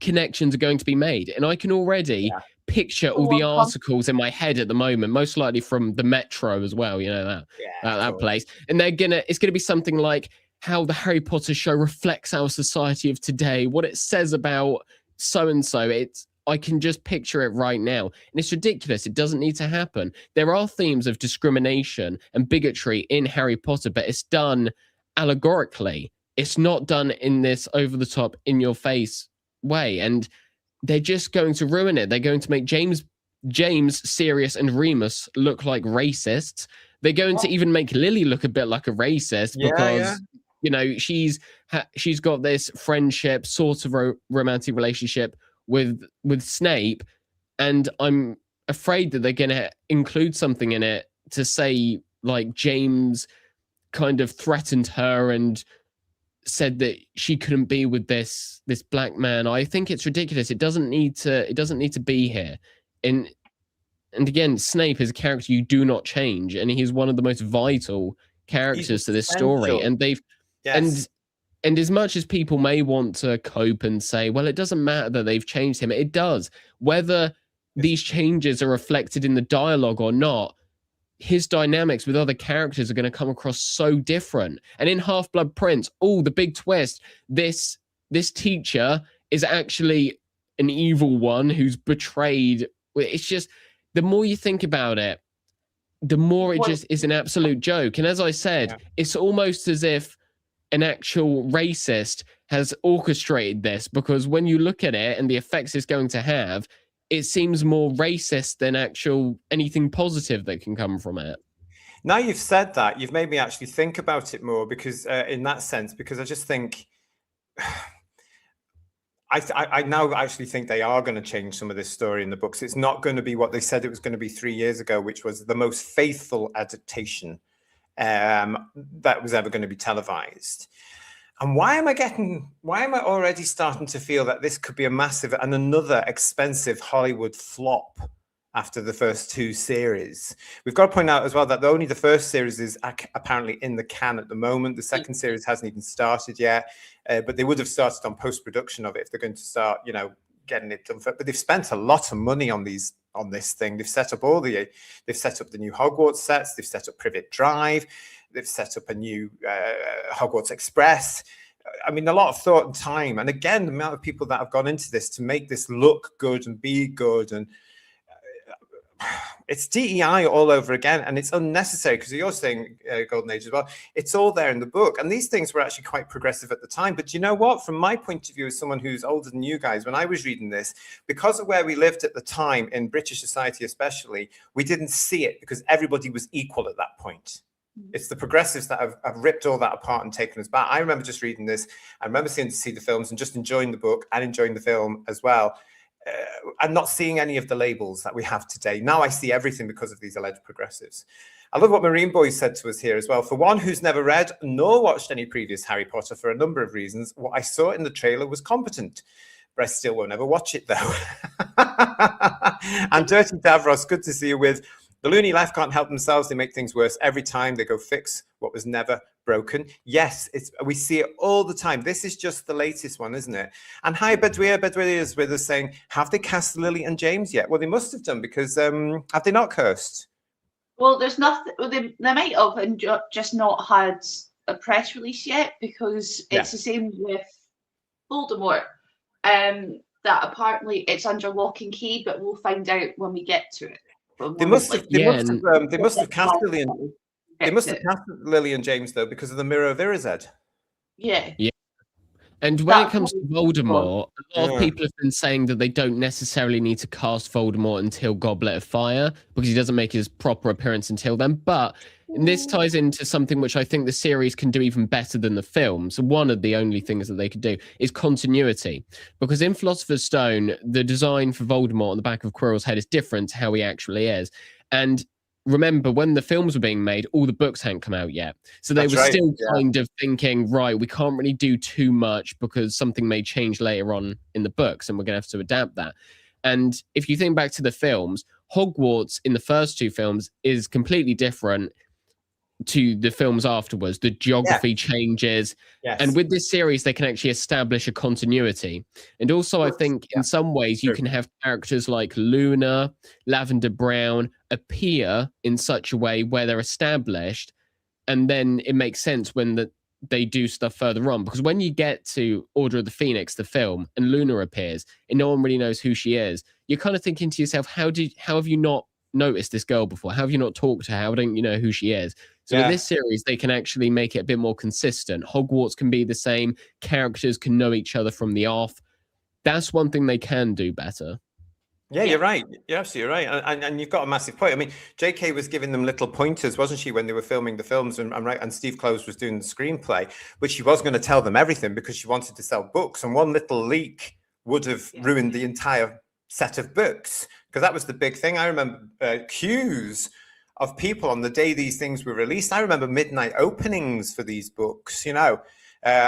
Speaker 3: connections are going to be made. And I can already picture all the articles in my head at the moment, most likely from the Metro as well, that place. And it's gonna be something like how the Harry Potter show reflects our society of today, what it says about so and so. I can just picture it right now. And it's ridiculous. It doesn't need to happen. There are themes of discrimination and bigotry in Harry Potter, but it's done allegorically. It's not done in this over the top, in your face way. And they're just going to ruin it. They're going to make James, Sirius, and Remus look like racists. They're going to even make Lily look a bit like a racist because she's got this friendship, sort of romantic relationship with Snape, and I'm afraid that they're going to include something in it to say like James kind of threatened her and said that she couldn't be with this black man. I think it's ridiculous. It doesn't need to be here. And And again, Snape is a character you do not change, and he's one of the most vital characters to this story. And they've
Speaker 1: Yes.
Speaker 3: and as much as people may want to cope and say, well, it doesn't matter that they've changed him, it does. Whether these changes are reflected in the dialogue or not, his dynamics with other characters are going to come across so different. And in Half-Blood Prince, the big twist, this teacher is actually an evil one who's betrayed. It's just, the more you think about it, the more it just is an absolute joke. And as I said, it's almost as if an actual racist has orchestrated this, because when you look at it and the effects it's going to have, it seems more racist than actual anything positive that can come from it.
Speaker 1: Now you've said that, you've made me actually think about it more, because in that sense, because I just think I now actually think they are going to change some of this story in the books. It's not going to be what they said it was going to be 3 years ago, which was the most faithful adaptation that was ever going to be televised. And why am I already starting to feel that this could be a massive and another expensive Hollywood flop after the first 2 series? We've got to point out as well that only the first series is apparently in the can at the moment. The second series hasn't even started yet, but they would have started on post-production of it if they're going to start, getting it done. But they've spent a lot of money on this thing. They've set up the new Hogwarts sets. They've set up Privet Drive. They've set up a new Hogwarts Express. I mean, a lot of thought and time. And again, the amount of people that have gone into this to make this look good and be good, and it's DEI all over again, and it's unnecessary, because you're saying Golden Age as well. It's all there in the book, and these things were actually quite progressive at the time. But you know what? From my point of view, as someone who's older than you guys, when I was reading this, because of where we lived at the time in British society, especially, we didn't see it because everybody was equal at that point. It's the progressives that have ripped all that apart and taken us back. I remember just reading this. I remember seeing to see the films and just enjoying the book and enjoying the film as well. And not seeing any of the labels that we have today. Now I see everything because of these alleged progressives. I love what Marine Boy said to us here as well. For one who's never read nor watched any previous Harry Potter for a number of reasons, what I saw in the trailer was competent. But I still won't ever watch it, though. And Dirty Davros, good to see you with. The loony left can't help themselves. They make things worse every time. They go fix what was never broken. Yes, we see it all the time. This is just the latest one, isn't it? And hi, Bedouir. Bedouir is with us saying, have they cast Lily and James yet? Well, they must have done, because have they not cursed?
Speaker 2: Well, there's nothing. Well, they might have and just not had a press release yet, because it's the same with Voldemort. That apparently it's under lock and key, but we'll find out when we get to it.
Speaker 1: They must have cast Lily and they must have cast Lily and James, though, because of the Mirror of Irized.
Speaker 2: Yeah.
Speaker 3: And when it comes to Voldemort, a lot of people have been saying that they don't necessarily need to cast Voldemort until Goblet of Fire, because he doesn't make his proper appearance until then. But this ties into something which I think the series can do even better than the films. One of the only things that they could do is continuity. Because in Philosopher's Stone, the design for Voldemort on the back of Quirrell's head is different to how he actually is. And remember, when the films were being made, all the books hadn't come out yet. So they were still kind of thinking, right, we can't really do too much because something may change later on in the books, and we're going to have to adapt that. And if you think back to the films, Hogwarts in the first 2 films is completely different to the films afterwards. The geography changes. And with this series, they can actually establish a continuity. And also, I think in some ways, you can have characters like Luna, Lavender Brown appear in such a way where they're established. And then it makes sense when they do stuff further on. Because when you get to Order of the Phoenix, the film, and Luna appears, and no one really knows who she is, you're kind of thinking to yourself, how have you not noticed this girl before? How have you not talked to her? How don't you know who she is? So with this series, they can actually make it a bit more consistent. Hogwarts can be the same. Characters can know each other from the off. That's one thing they can do better.
Speaker 1: Yeah, you're right. You're absolutely right. And you've got a massive point. I mean, JK was giving them little pointers, wasn't she, when they were filming the films? And Steve Close was doing the screenplay, but she was going to tell them everything because she wanted to sell books. And one little leak would have ruined the entire set of books, because that was the big thing. I remember queues of people on the day these things were released. I remember midnight openings for these books, I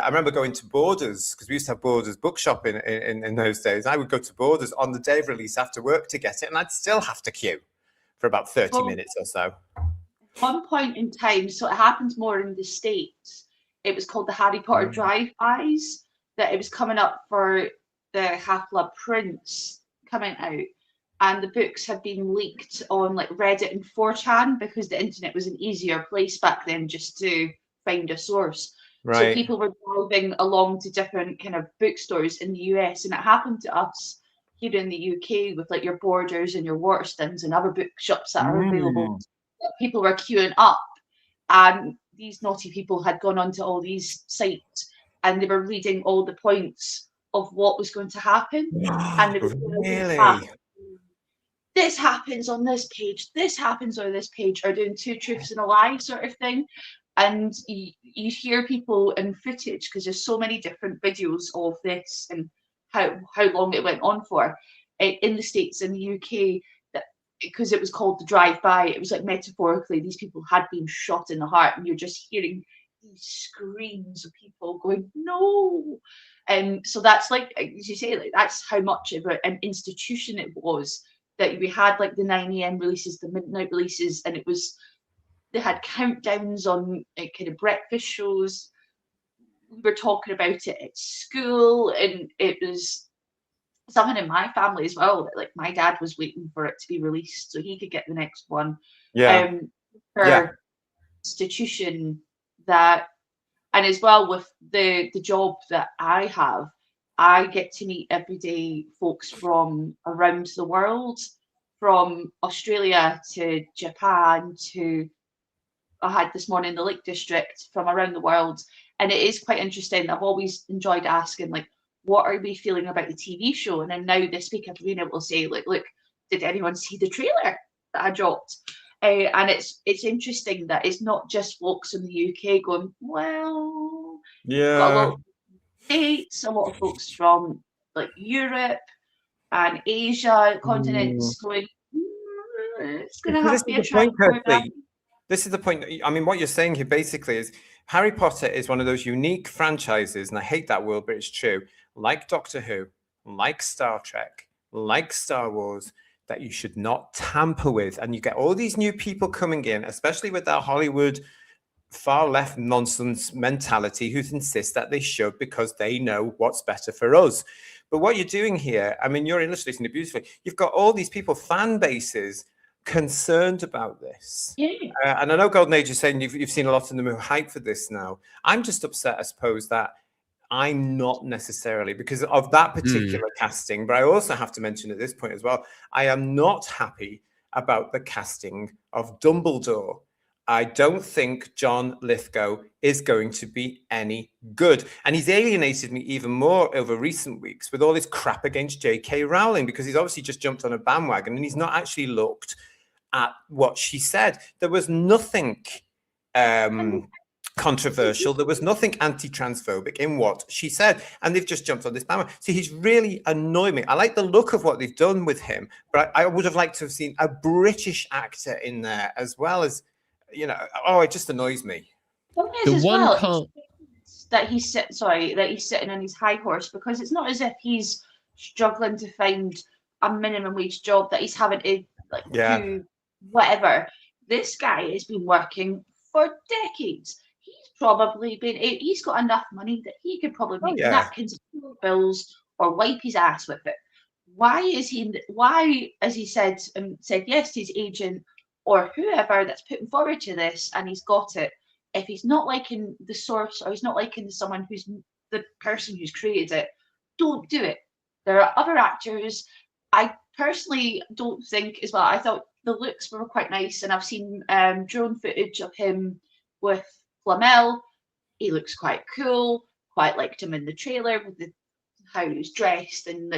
Speaker 1: remember going to Borders, because we used to have Borders bookshop in those days. I would go to Borders on the day of release after work to get it, and I'd still have to queue. for about 30
Speaker 2: Well,
Speaker 1: minutes or so.
Speaker 2: one point in time, so it happens more in the States. It was called the Harry Potter drive-bys, that it was coming up for the Half-Blood Prince coming out, and the books had been leaked on like Reddit and 4chan because the internet was an easier place back then just to find a source. So
Speaker 1: Right.
Speaker 2: people were driving along to different kind of bookstores in the US, and it happened to us here in the UK with like your Borders and your Waterstones and other bookshops that are available. People were queuing up, and these naughty people had gone onto all these sites and they were reading all the points of what was going to happen. And they were
Speaker 1: Really?
Speaker 2: this happens on this page, this happens on this page, or doing two truths and a lie sort of thing. And you hear people in footage, because there's so many different videos of this and how long it went on for in the States and the UK, that because it was called the drive-by, it was like metaphorically these people had been shot in the heart, and you're just hearing these screams of people going no. And so that's like, as you say, like that's how much of an institution it was, that we had like the 9 a.m. releases, the midnight releases, and it was, they had countdowns on kind of breakfast shows. We were talking about it at school, and it was someone in my family as well. Like my dad was waiting for it to be released so he could get the next one.
Speaker 1: Yeah.
Speaker 2: For institution that, and as well with the job that I have, I get to meet everyday folks from around the world, from Australia to Japan to, I had this morning the Lake District, from around the world. And it is quite interesting. I've always enjoyed asking, like, what are we feeling about the TV show? And then now this week I've been able to say, like, look, did anyone see the trailer that I dropped? And it's interesting that it's not just folks in the UK going, well, got a lot of States, a lot of folks from like Europe and Asia continents going, it's going to have to be a track.
Speaker 1: This is the point. I mean, what you're saying here basically is Harry Potter is one of those unique franchises, and I hate that word, but it's true, like Doctor Who, like Star Trek, like Star Wars, that you should not tamper with. And you get all these new people coming in, especially with that Hollywood far left nonsense mentality, who insist that they should because they know what's better for us. But what you're doing here, I mean, you're illustrating it beautifully. You've got all these people, fan bases, concerned about this. And I know Golden Age is saying you've seen a lot of them who are hyped for this now. I'm just upset, I suppose, that I'm not necessarily, because of that particular casting, but I also have to mention at this point as well, I am not happy about the casting of Dumbledore. I don't think John Lithgow is going to be any good. And he's alienated me even more over recent weeks with all this crap against J.K. Rowling, because he's obviously just jumped on a bandwagon and he's not actually looked at what she said. There was nothing controversial. There was nothing anti-transphobic in what she said. And they've just jumped on this bandwagon. So he's really annoyed me. I like the look of what they've done with him, but I would have liked to have seen a British actor in there as well as, you know, it just annoys me.
Speaker 2: The one can't that he's sitting on his high horse, because it's not as if he's struggling to find a minimum wage job that he's having to do whatever. This guy has been working for decades. He's got enough money that he could probably make napkins, bills, or wipe his ass with it. Why, as he said yes to his agent or whoever that's putting forward to this, and he's got it, if he's not liking the source, or he's not liking someone who's the person who's created it, don't do it. There are other actors. I personally don't think as well. I thought the looks were quite nice, and I've seen drone footage of him with Flamel. He looks quite cool. Quite liked him in the trailer with how he was dressed and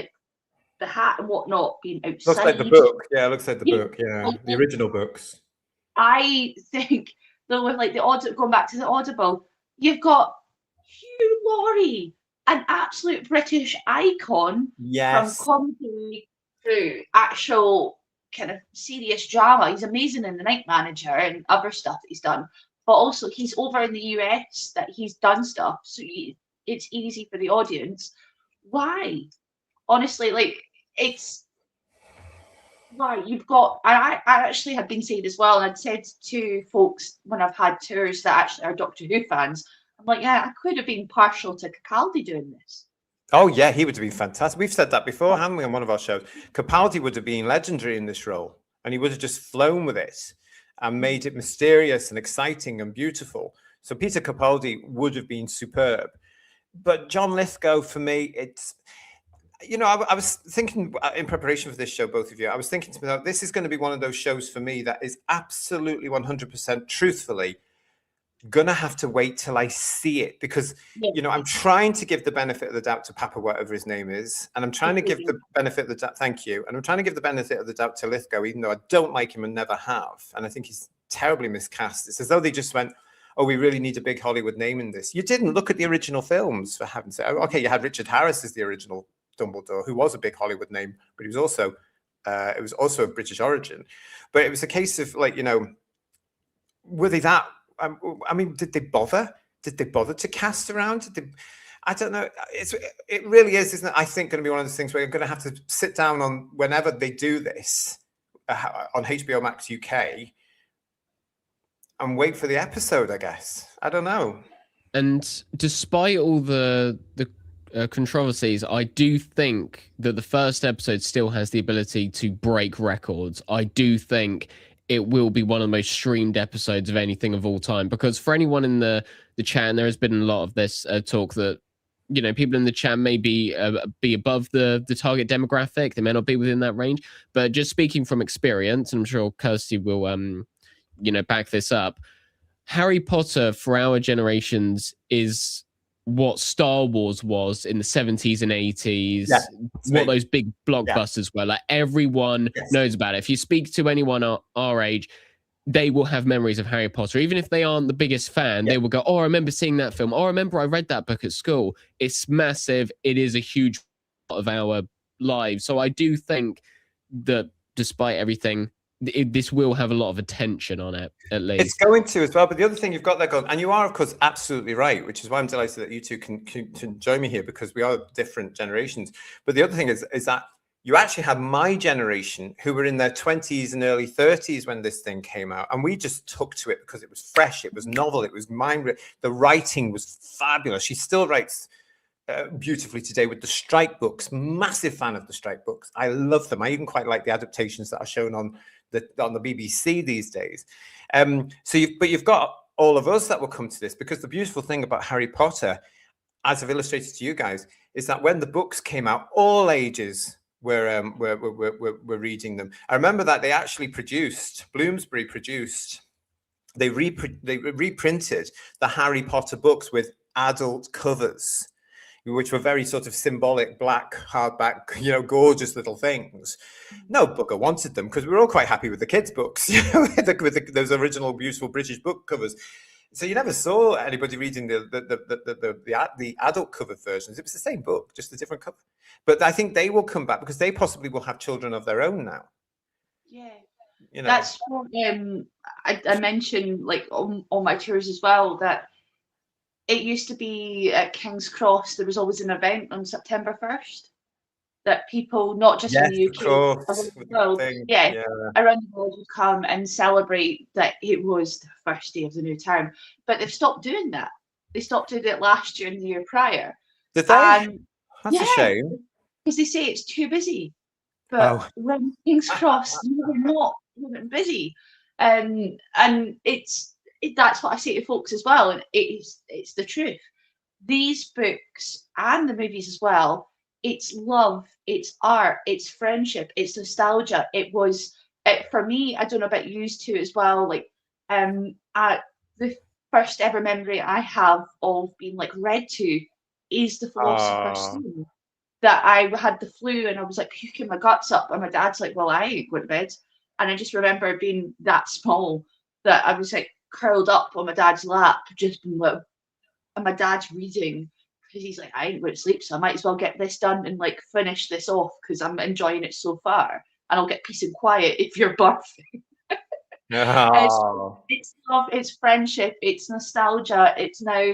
Speaker 2: the hat and whatnot being outside.
Speaker 1: Looks like the book. Yeah, looks like the book. Yeah, the original books.
Speaker 2: I think though, with going back to the Audible, you've got Hugh Laurie, an absolute British icon, from comedy through actual kind of serious drama. He's amazing in The Night Manager and other stuff that he's done. But also he's over in the US that he's done stuff, so it's easy for the audience. Why? Honestly, Right, you've got. I actually had been saying as well, and I'd said to folks when I've had tours that actually are Doctor Who fans, I'm like, yeah, I could have been partial to Capaldi doing this.
Speaker 1: Oh yeah, he would have been fantastic. We've said that before, haven't we, on one of our shows? Capaldi would have been legendary in this role, and he would have just flown with it and made it mysterious and exciting and beautiful. So Peter Capaldi would have been superb. But John Lithgow, for me, it's, you know, I was thinking in preparation for this show, both of you, I was thinking to myself, this is going to be one of those shows for me that is absolutely 100% truthfully gonna have to wait till I see it, because you know, I'm trying to give the benefit of the doubt to Papa, whatever his name is, and I'm trying to give the benefit of the doubt. Thank you. And I'm trying to give the benefit of the doubt to Lithgow, even though I don't like him and never have, and I think he's terribly miscast. It's as though they just went, "Oh, we really need a big Hollywood name in this." You didn't look at the original films, for heaven's sake. Okay, you had Richard Harris as the original Dumbledore, who was a big Hollywood name, but he was also it was also of British origin. But it was a case of, like, you know, were they that? I mean, did they bother? Did they bother to cast around? I don't know. It really is, isn't it? I think going to be one of those things where you're going to have to sit down on whenever they do this on HBO Max UK and wait for the episode, I guess. I don't know.
Speaker 3: And despite all the controversies, I do think that the first episode still has the ability to break records. I do think it will be one of the most streamed episodes of anything of all time, because for anyone in the chat, and there has been a lot of this talk that, you know, people in the chat may be above the target demographic, they may not be within that range, but just speaking from experience, and I'm sure Kirsty will you know, back this up, Harry Potter for our generations is what Star Wars was in the 70s and 80s, what those big blockbusters were. Like, everyone knows about it. If you speak to anyone our age, they will have memories of Harry Potter. Even if they aren't the biggest fan, they will go, "Oh, I remember seeing that film. Oh, I remember I read that book at school." It's massive. It is a huge part of our lives. So I do think that despite everything, this will have a lot of attention on it, at least.
Speaker 1: It's going to as well. But the other thing you've got there, going, and you are, of course, absolutely right, which is why I'm delighted that you two can join me here, because we are different generations. But the other thing is that you actually had my generation who were in their 20s and early 30s when this thing came out. And we just took to it because it was fresh, it was novel, it was the writing was fabulous. She still writes beautifully today with the strike books. Massive fan of the strike books. I love them. I even quite like the adaptations that are shown on the BBC these days. So you've got all of us that will come to this, because the beautiful thing about Harry Potter, as I've illustrated to you guys, is that when the books came out, all ages were reading them. I remember that they actually Bloomsbury produced, they reprinted the Harry Potter books with adult covers, which were very sort of symbolic, black, hardback, you know, gorgeous little things. No booker wanted them, because we were all quite happy with the kids' books, you know, with those original beautiful British book covers. So you never saw anybody reading the adult covered versions. It was the same book, just a different cover. But I think they will come back, because they possibly will have children of their own now.
Speaker 2: Yeah,
Speaker 1: you know,
Speaker 2: that's what I mentioned, like on my tours as well, that it used to be at King's Cross, there was always an event on September 1st that people, not just in the UK, around the world, around the world would come and celebrate that it was the first day of the new term. But they've stopped doing that. They stopped doing it last year and the year prior.
Speaker 1: Did they? That's a shame.
Speaker 2: Because they say it's too busy. But when King's Cross, we weren't busy. And that's what I say to folks as well, and it's the truth. These books and the movies as well, it's love, it's art, it's friendship, it's nostalgia. It was for me, I don't know about you too as well, like the first ever memory I have of being like read to is the Philosopher's Stone. That I had the flu and I was like puking my guts up, and my dad's like, "Well, I ain't going to bed." And I just remember being that small that I was like curled up on my dad's lap, just being like, and my dad's reading, because he's like, "I ain't going to sleep, so I might as well get this done and like finish this off, because I'm enjoying it so far, and I'll get peace and quiet if you're barfing." It's love, it's friendship, it's nostalgia. It's now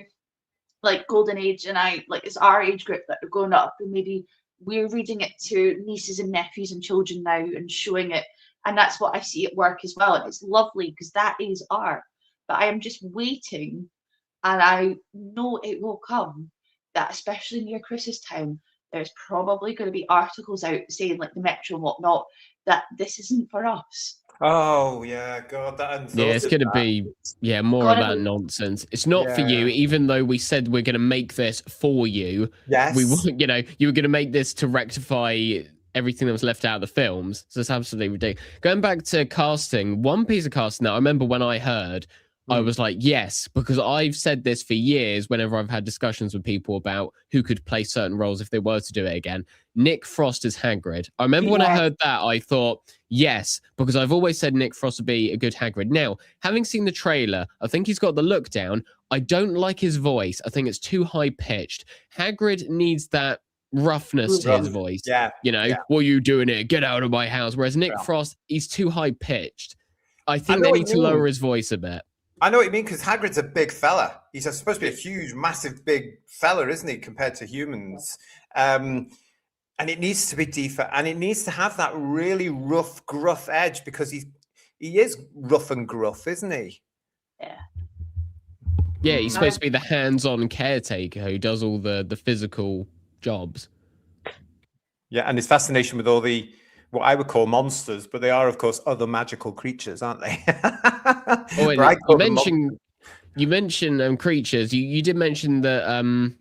Speaker 2: like golden age, and it's our age group that are growing up and maybe we're reading it to nieces and nephews and children now and showing it. And that's what I see at work as well. And it's lovely because that is art. But I am just waiting, and I know it will come, that especially near Christmas time, there's probably going to be articles out saying, like the Metro and whatnot, that this isn't for us.
Speaker 1: Oh yeah, God, that hadn't
Speaker 3: Yeah,
Speaker 1: thought
Speaker 3: it's
Speaker 1: of
Speaker 3: going to
Speaker 1: that.
Speaker 3: be more of that nonsense. It's not for you, even though we said we're going to make this for you.
Speaker 1: Yes.
Speaker 3: We want, you know, you were going to make this to rectify everything that was left out of the films. So it's absolutely ridiculous. Going back to casting, one piece of casting that I remember when I heard, I was like, yes, because I've said this for years whenever I've had discussions with people about who could play certain roles if they were to do it again. Nick Frost as Hagrid. I remember when I heard that, I thought, yes, because I've always said Nick Frost would be a good Hagrid. Now, having seen the trailer, I think he's got the look down. I don't like his voice. I think it's too high-pitched. Hagrid needs that roughness to his voice.
Speaker 1: Yeah.
Speaker 3: You know, what are you doing here? Get out of my house. Whereas Nick Frost, he's too high-pitched. I think they need to lower his voice a bit.
Speaker 1: I know what you mean, because Hagrid's a big fella. He's supposed to be a huge, massive, big fella, isn't he, compared to humans? And it needs to be deeper, and it needs to have that really rough, gruff edge, because he is rough and gruff, isn't he?
Speaker 2: Yeah.
Speaker 3: Yeah, he's supposed to be the hands-on caretaker who does all the physical jobs.
Speaker 1: Yeah, and his fascination with all the what I would call monsters, but they are, of course, other magical creatures, aren't they?
Speaker 3: Oh, and you mentioned creatures. You did mention that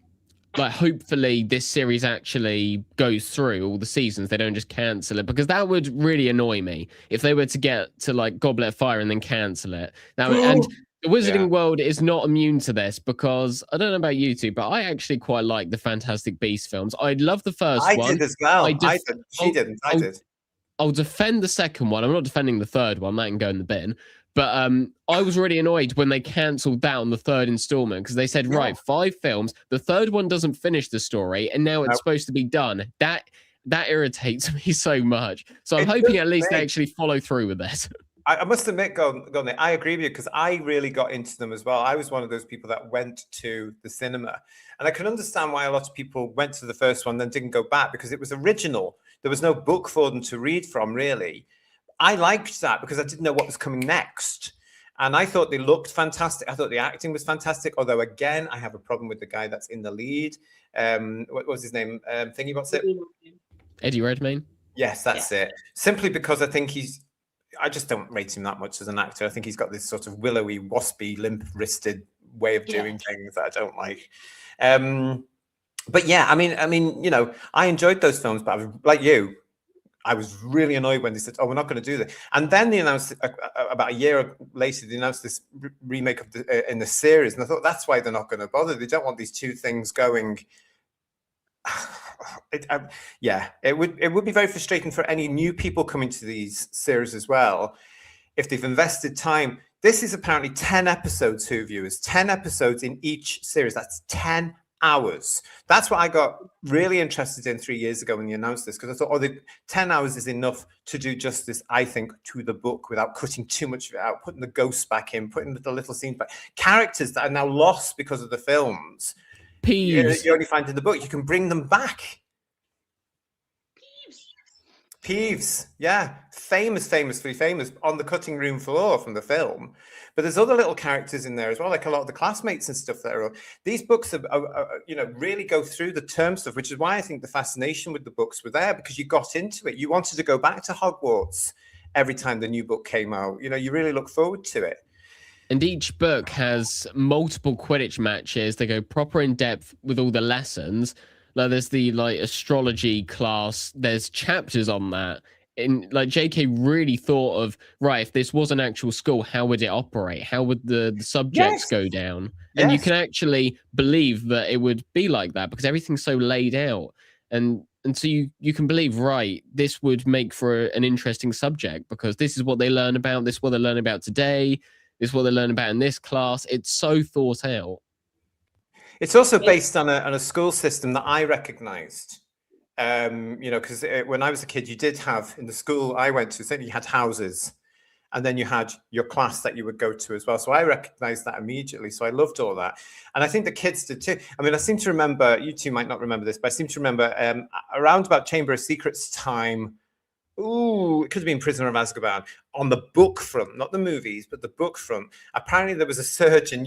Speaker 3: like hopefully this series actually goes through all the seasons. They don't just cancel it, because that would really annoy me if they were to get to like Goblet of Fire and then cancel it. Now, and the Wizarding World is not immune to this, because I don't know about you two, but I actually quite like the Fantastic Beasts films. I love the first one.
Speaker 1: I did as well. I did. She didn't. I did.
Speaker 3: I'll defend the second one. I'm not defending the third one. That can go in the bin. But I was really annoyed when they cancelled that on the third installment, because they said, right, 5 films. The third one doesn't finish the story, and now it's supposed to be done. That irritates me so much. So I'm hoping at least they actually follow through with this.
Speaker 1: I must admit, Gordon, I agree with you, because I really got into them as well. I was one of those people that went to the cinema, and I can understand why a lot of people went to the first one, then didn't go back, because it was original. There was no book for them to read from, really. I liked that because I didn't know what was coming next. And I thought they looked fantastic. I thought the acting was fantastic. Although, again, I have a problem with the guy that's in the lead. What was his name? Thingy, what's it?
Speaker 3: Eddie Redmayne?
Speaker 1: Yes, that's it. Simply because I think I just don't rate him that much as an actor. I think he's got this sort of willowy, waspy, limp-wristed way of doing things that I don't like. But yeah, I mean, you know, I enjoyed those films, but like you, I was really annoyed when they said, "Oh, we're not going to do this." And then they announced about a year later, they announced this remake of in the series, and I thought that's why they're not going to bother. They don't want these two things going. It would be very frustrating for any new people coming to these series as well, if they've invested time. This is apparently 10 episodes, Who viewers, 10 episodes in each series. That's 10 hours. That's what I got really interested in 3 years ago when you announced this, because I thought, the 10 hours is enough to do justice, I think, to the book without cutting too much of it out, putting the ghosts back in, putting the little scenes back, characters that are now lost because of the films.
Speaker 3: Peeves.
Speaker 1: You only find in the book. You can bring them back. Peeves, yeah, famously famous on the cutting room floor from the film. But there's other little characters in there as well, like a lot of the classmates and stuff that are. These books are really go through the term stuff, which is why I think the fascination with the books were there, because you got into it. You wanted to go back to Hogwarts every time the new book came out. You know, you really look forward to it.
Speaker 3: And each book has multiple Quidditch matches. They go proper in depth with all the lessons. Like there's the astrology class. There's chapters on that. And JK really thought of, right, if this was an actual school, how would it operate? How would the subjects go down? And you can actually believe that it would be like that, because everything's so laid out. And so you can believe, right, this would make for an interesting subject, because this is what they learn about. This is what they learn about today. This is what they learn about in this class. It's so thought out.
Speaker 1: It's also based on a school system that I recognized. Because when I was a kid, you did have, in the school I went to, certainly you had houses. and then you had your class that you would go to as well. So I recognized that immediately. So I loved all that. And I think the kids did too. I mean, I seem to remember, you two might not remember this, but I seem to remember around about Chamber of Secrets time, it could have been Prisoner of Azkaban, on the book front, not the movies, but the book front. Apparently there was a surge in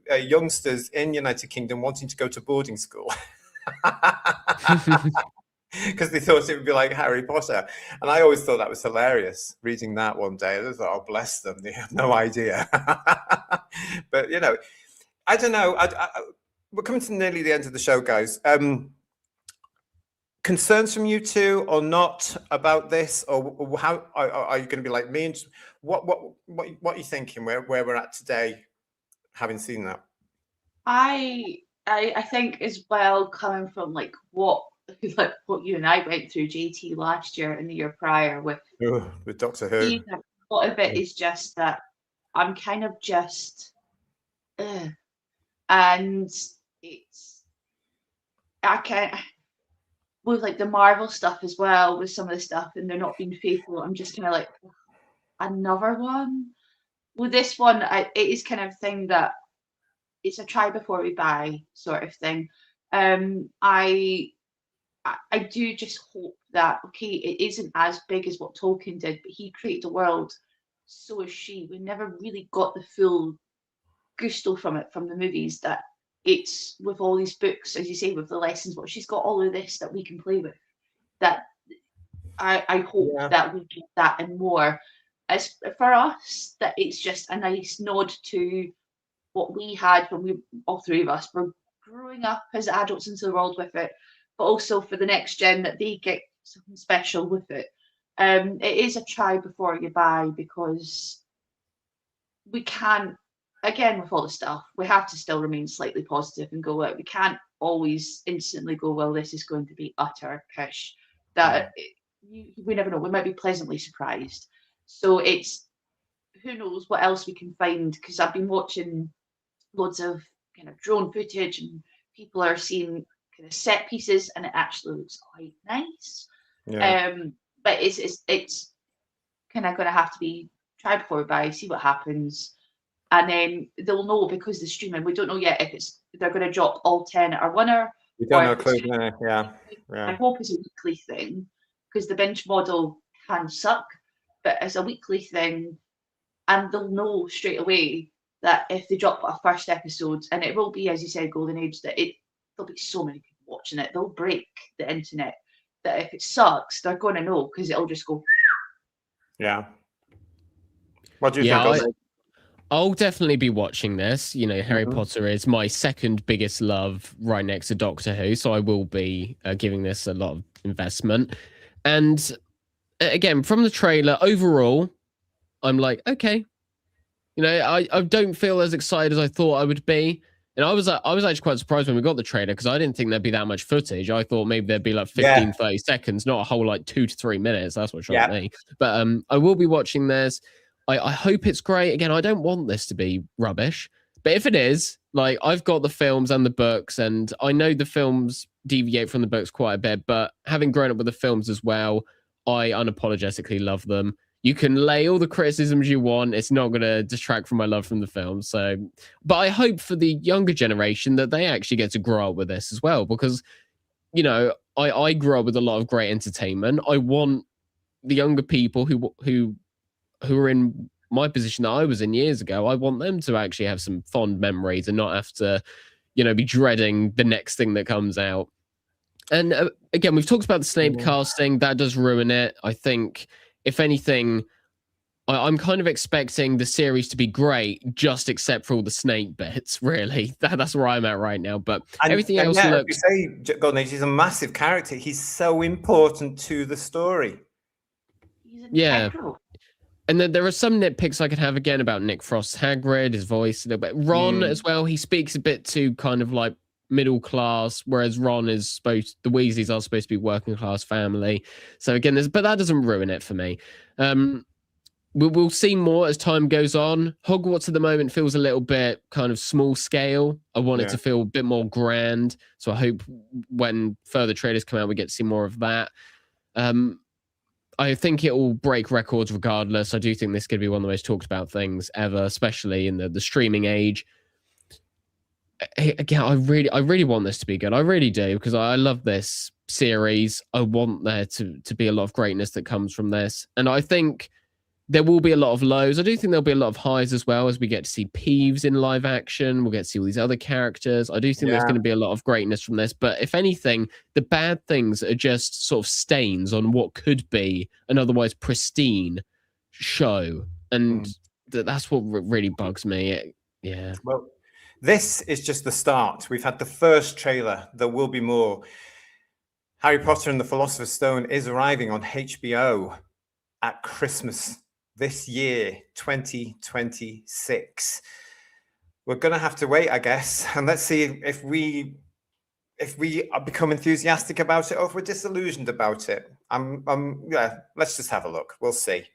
Speaker 1: youngsters in United Kingdom wanting to go to boarding school. Because they thought it would be like Harry Potter. And I always thought that was hilarious, reading that one day. I thought, oh, bless them, they have no idea. But, you know, I don't know. We're coming to nearly the end of the show, guys. Concerns from you two or not about this, or how are you going to be like me? And what are you thinking? Where we're at today, having seen that?
Speaker 2: I think as well, coming from like what you and I went through, JT, last year and the year prior with
Speaker 1: Doctor Who.
Speaker 2: A lot of it is just that I'm kind of just, and it's I can't. With like the Marvel stuff as well, with some of the stuff, and they're not being faithful. I'm just kind of like, another one. With this one, it is kind of thing that it's a try before we buy sort of thing. I do just hope that, okay, it isn't as big as what Tolkien did, but he created a world. So is she. We never really got the full gusto from it from the movies. That it's with all these books, as you say, with the lessons. But she's got all of this that we can play with. That I hope that we get that and more. As for us, that it's just a nice nod to what we had when we, all three of us, were growing up as adults into the world with it, but also for the next gen that they get something special with it. It is a try before you buy, because we can't, again, with all the stuff, we have to still remain slightly positive and go, well, we can't always instantly go, well, this is going to be utter pish. That we never know. We might be pleasantly surprised. So it's, who knows what else we can find, because I've been watching loads of kind of drone footage and people are seeing kind of set pieces and it actually looks quite nice. But it's kind of going to have to be try before we buy, see what happens, and then they'll know, because the streaming, we don't know yet if they're going to drop all 10 at our winner.
Speaker 1: We don't know closing.
Speaker 2: I hope it's a weekly thing, because the binge model can suck, but as a weekly thing, and they'll know straight away that if they drop a first episode, and it will be, as you said, Golden Age, that there'll be so many people watching it, they'll break the internet, that if it sucks, they're going to know, because it'll just go.
Speaker 1: Yeah. What do you think?
Speaker 3: I'll definitely be watching this. You know, Harry Potter is my second biggest love, right next to Doctor Who, so I will be giving this a lot of investment. And again, from the trailer, overall, I'm like, okay. You know, I don't feel as excited as I thought I would be. And I was actually quite surprised when we got the trailer, because I didn't think there'd be that much footage. I thought maybe there'd be like 15, 30 seconds, not a whole like 2 to 3 minutes. That's what shocked me. But I will be watching this. I hope it's great. Again, I don't want this to be rubbish. But if it is, like, I've got the films and the books, and I know the films deviate from the books quite a bit, but having grown up with the films as well, I unapologetically love them. You can lay all the criticisms you want. It's not going to distract from my love from the film. So, but I hope for the younger generation that they actually get to grow up with this as well, because, you know, I grew up with a lot of great entertainment. I want the younger people who are in my position that I was in years ago, I want them to actually have some fond memories and not have to, you know, be dreading the next thing that comes out. And again, we've talked about the Snape casting. That does ruin it. I think, if anything, I'm kind of expecting the series to be great, just except for all the Snape bits, really. That's where I'm at right now. But everything else looks...
Speaker 1: You say Golden Age is a massive character. He's so important to the story.
Speaker 2: He's integral.
Speaker 3: And then there are some nitpicks I could have again about Nick Frost's Hagrid, his voice a little bit. Ron as well, he speaks a bit too kind of like middle class, whereas Ron is the Weasleys are supposed to be working class family. So again, but that doesn't ruin it for me. We'll see more as time goes on. Hogwarts at the moment feels a little bit kind of small scale. I want it to feel a bit more grand. So I hope when further trailers come out, we get to see more of that. I think it will break records regardless. I do think this could be one of the most talked about things ever, especially in the streaming age. Again, I really want this to be good. I really do, because I love this series. I want there to be a lot of greatness that comes from this. And I think there will be a lot of lows. I do think there'll be a lot of highs as well, as we get to see Peeves in live action. We'll get to see all these other characters. I do think there's going to be a lot of greatness from this. But if anything, the bad things are just sort of stains on what could be an otherwise pristine show. And that's what really bugs me. Yeah.
Speaker 1: Well, this is just the start. We've had the first trailer. There will be more. Harry Potter and the Philosopher's Stone is arriving on HBO at Christmas this year, 2026. We're going to have to wait, I guess, and let's see if we become enthusiastic about it or if we're disillusioned about it. Yeah, let's just have a look. We'll see.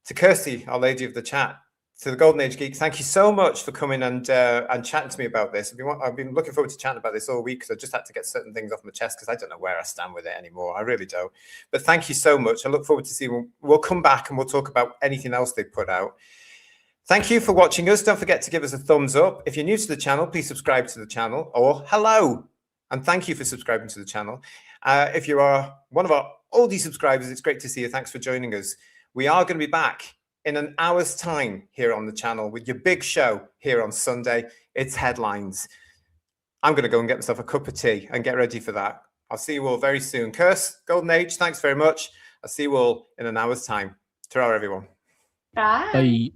Speaker 1: To Kirsty, our lady of the chat, to the Golden Age Geek, thank you so much for coming and chatting to me about this. I've been looking forward to chatting about this all week because I just had to get certain things off my chest because I don't know where I stand with it anymore. I really don't. But thank you so much. I look forward to seeing. We'll come back and we'll talk about anything else they put out. Thank you for watching us. Don't forget to give us a thumbs up. If you're new to the channel, please subscribe to the channel, or hello. And thank you for subscribing to the channel. If you are one of our oldie subscribers, it's great to see you. Thanks for joining us. We are going to be back in an hour's time here on the channel with your big show here on Sunday. It's Headlines. I'm going to go and get myself a cup of tea and get ready for that. I'll see you all very soon. Curse, Golden Age, thanks very much. I'll see you all in an hour's time. Ta-ra, everyone.
Speaker 2: Bye.
Speaker 3: Bye.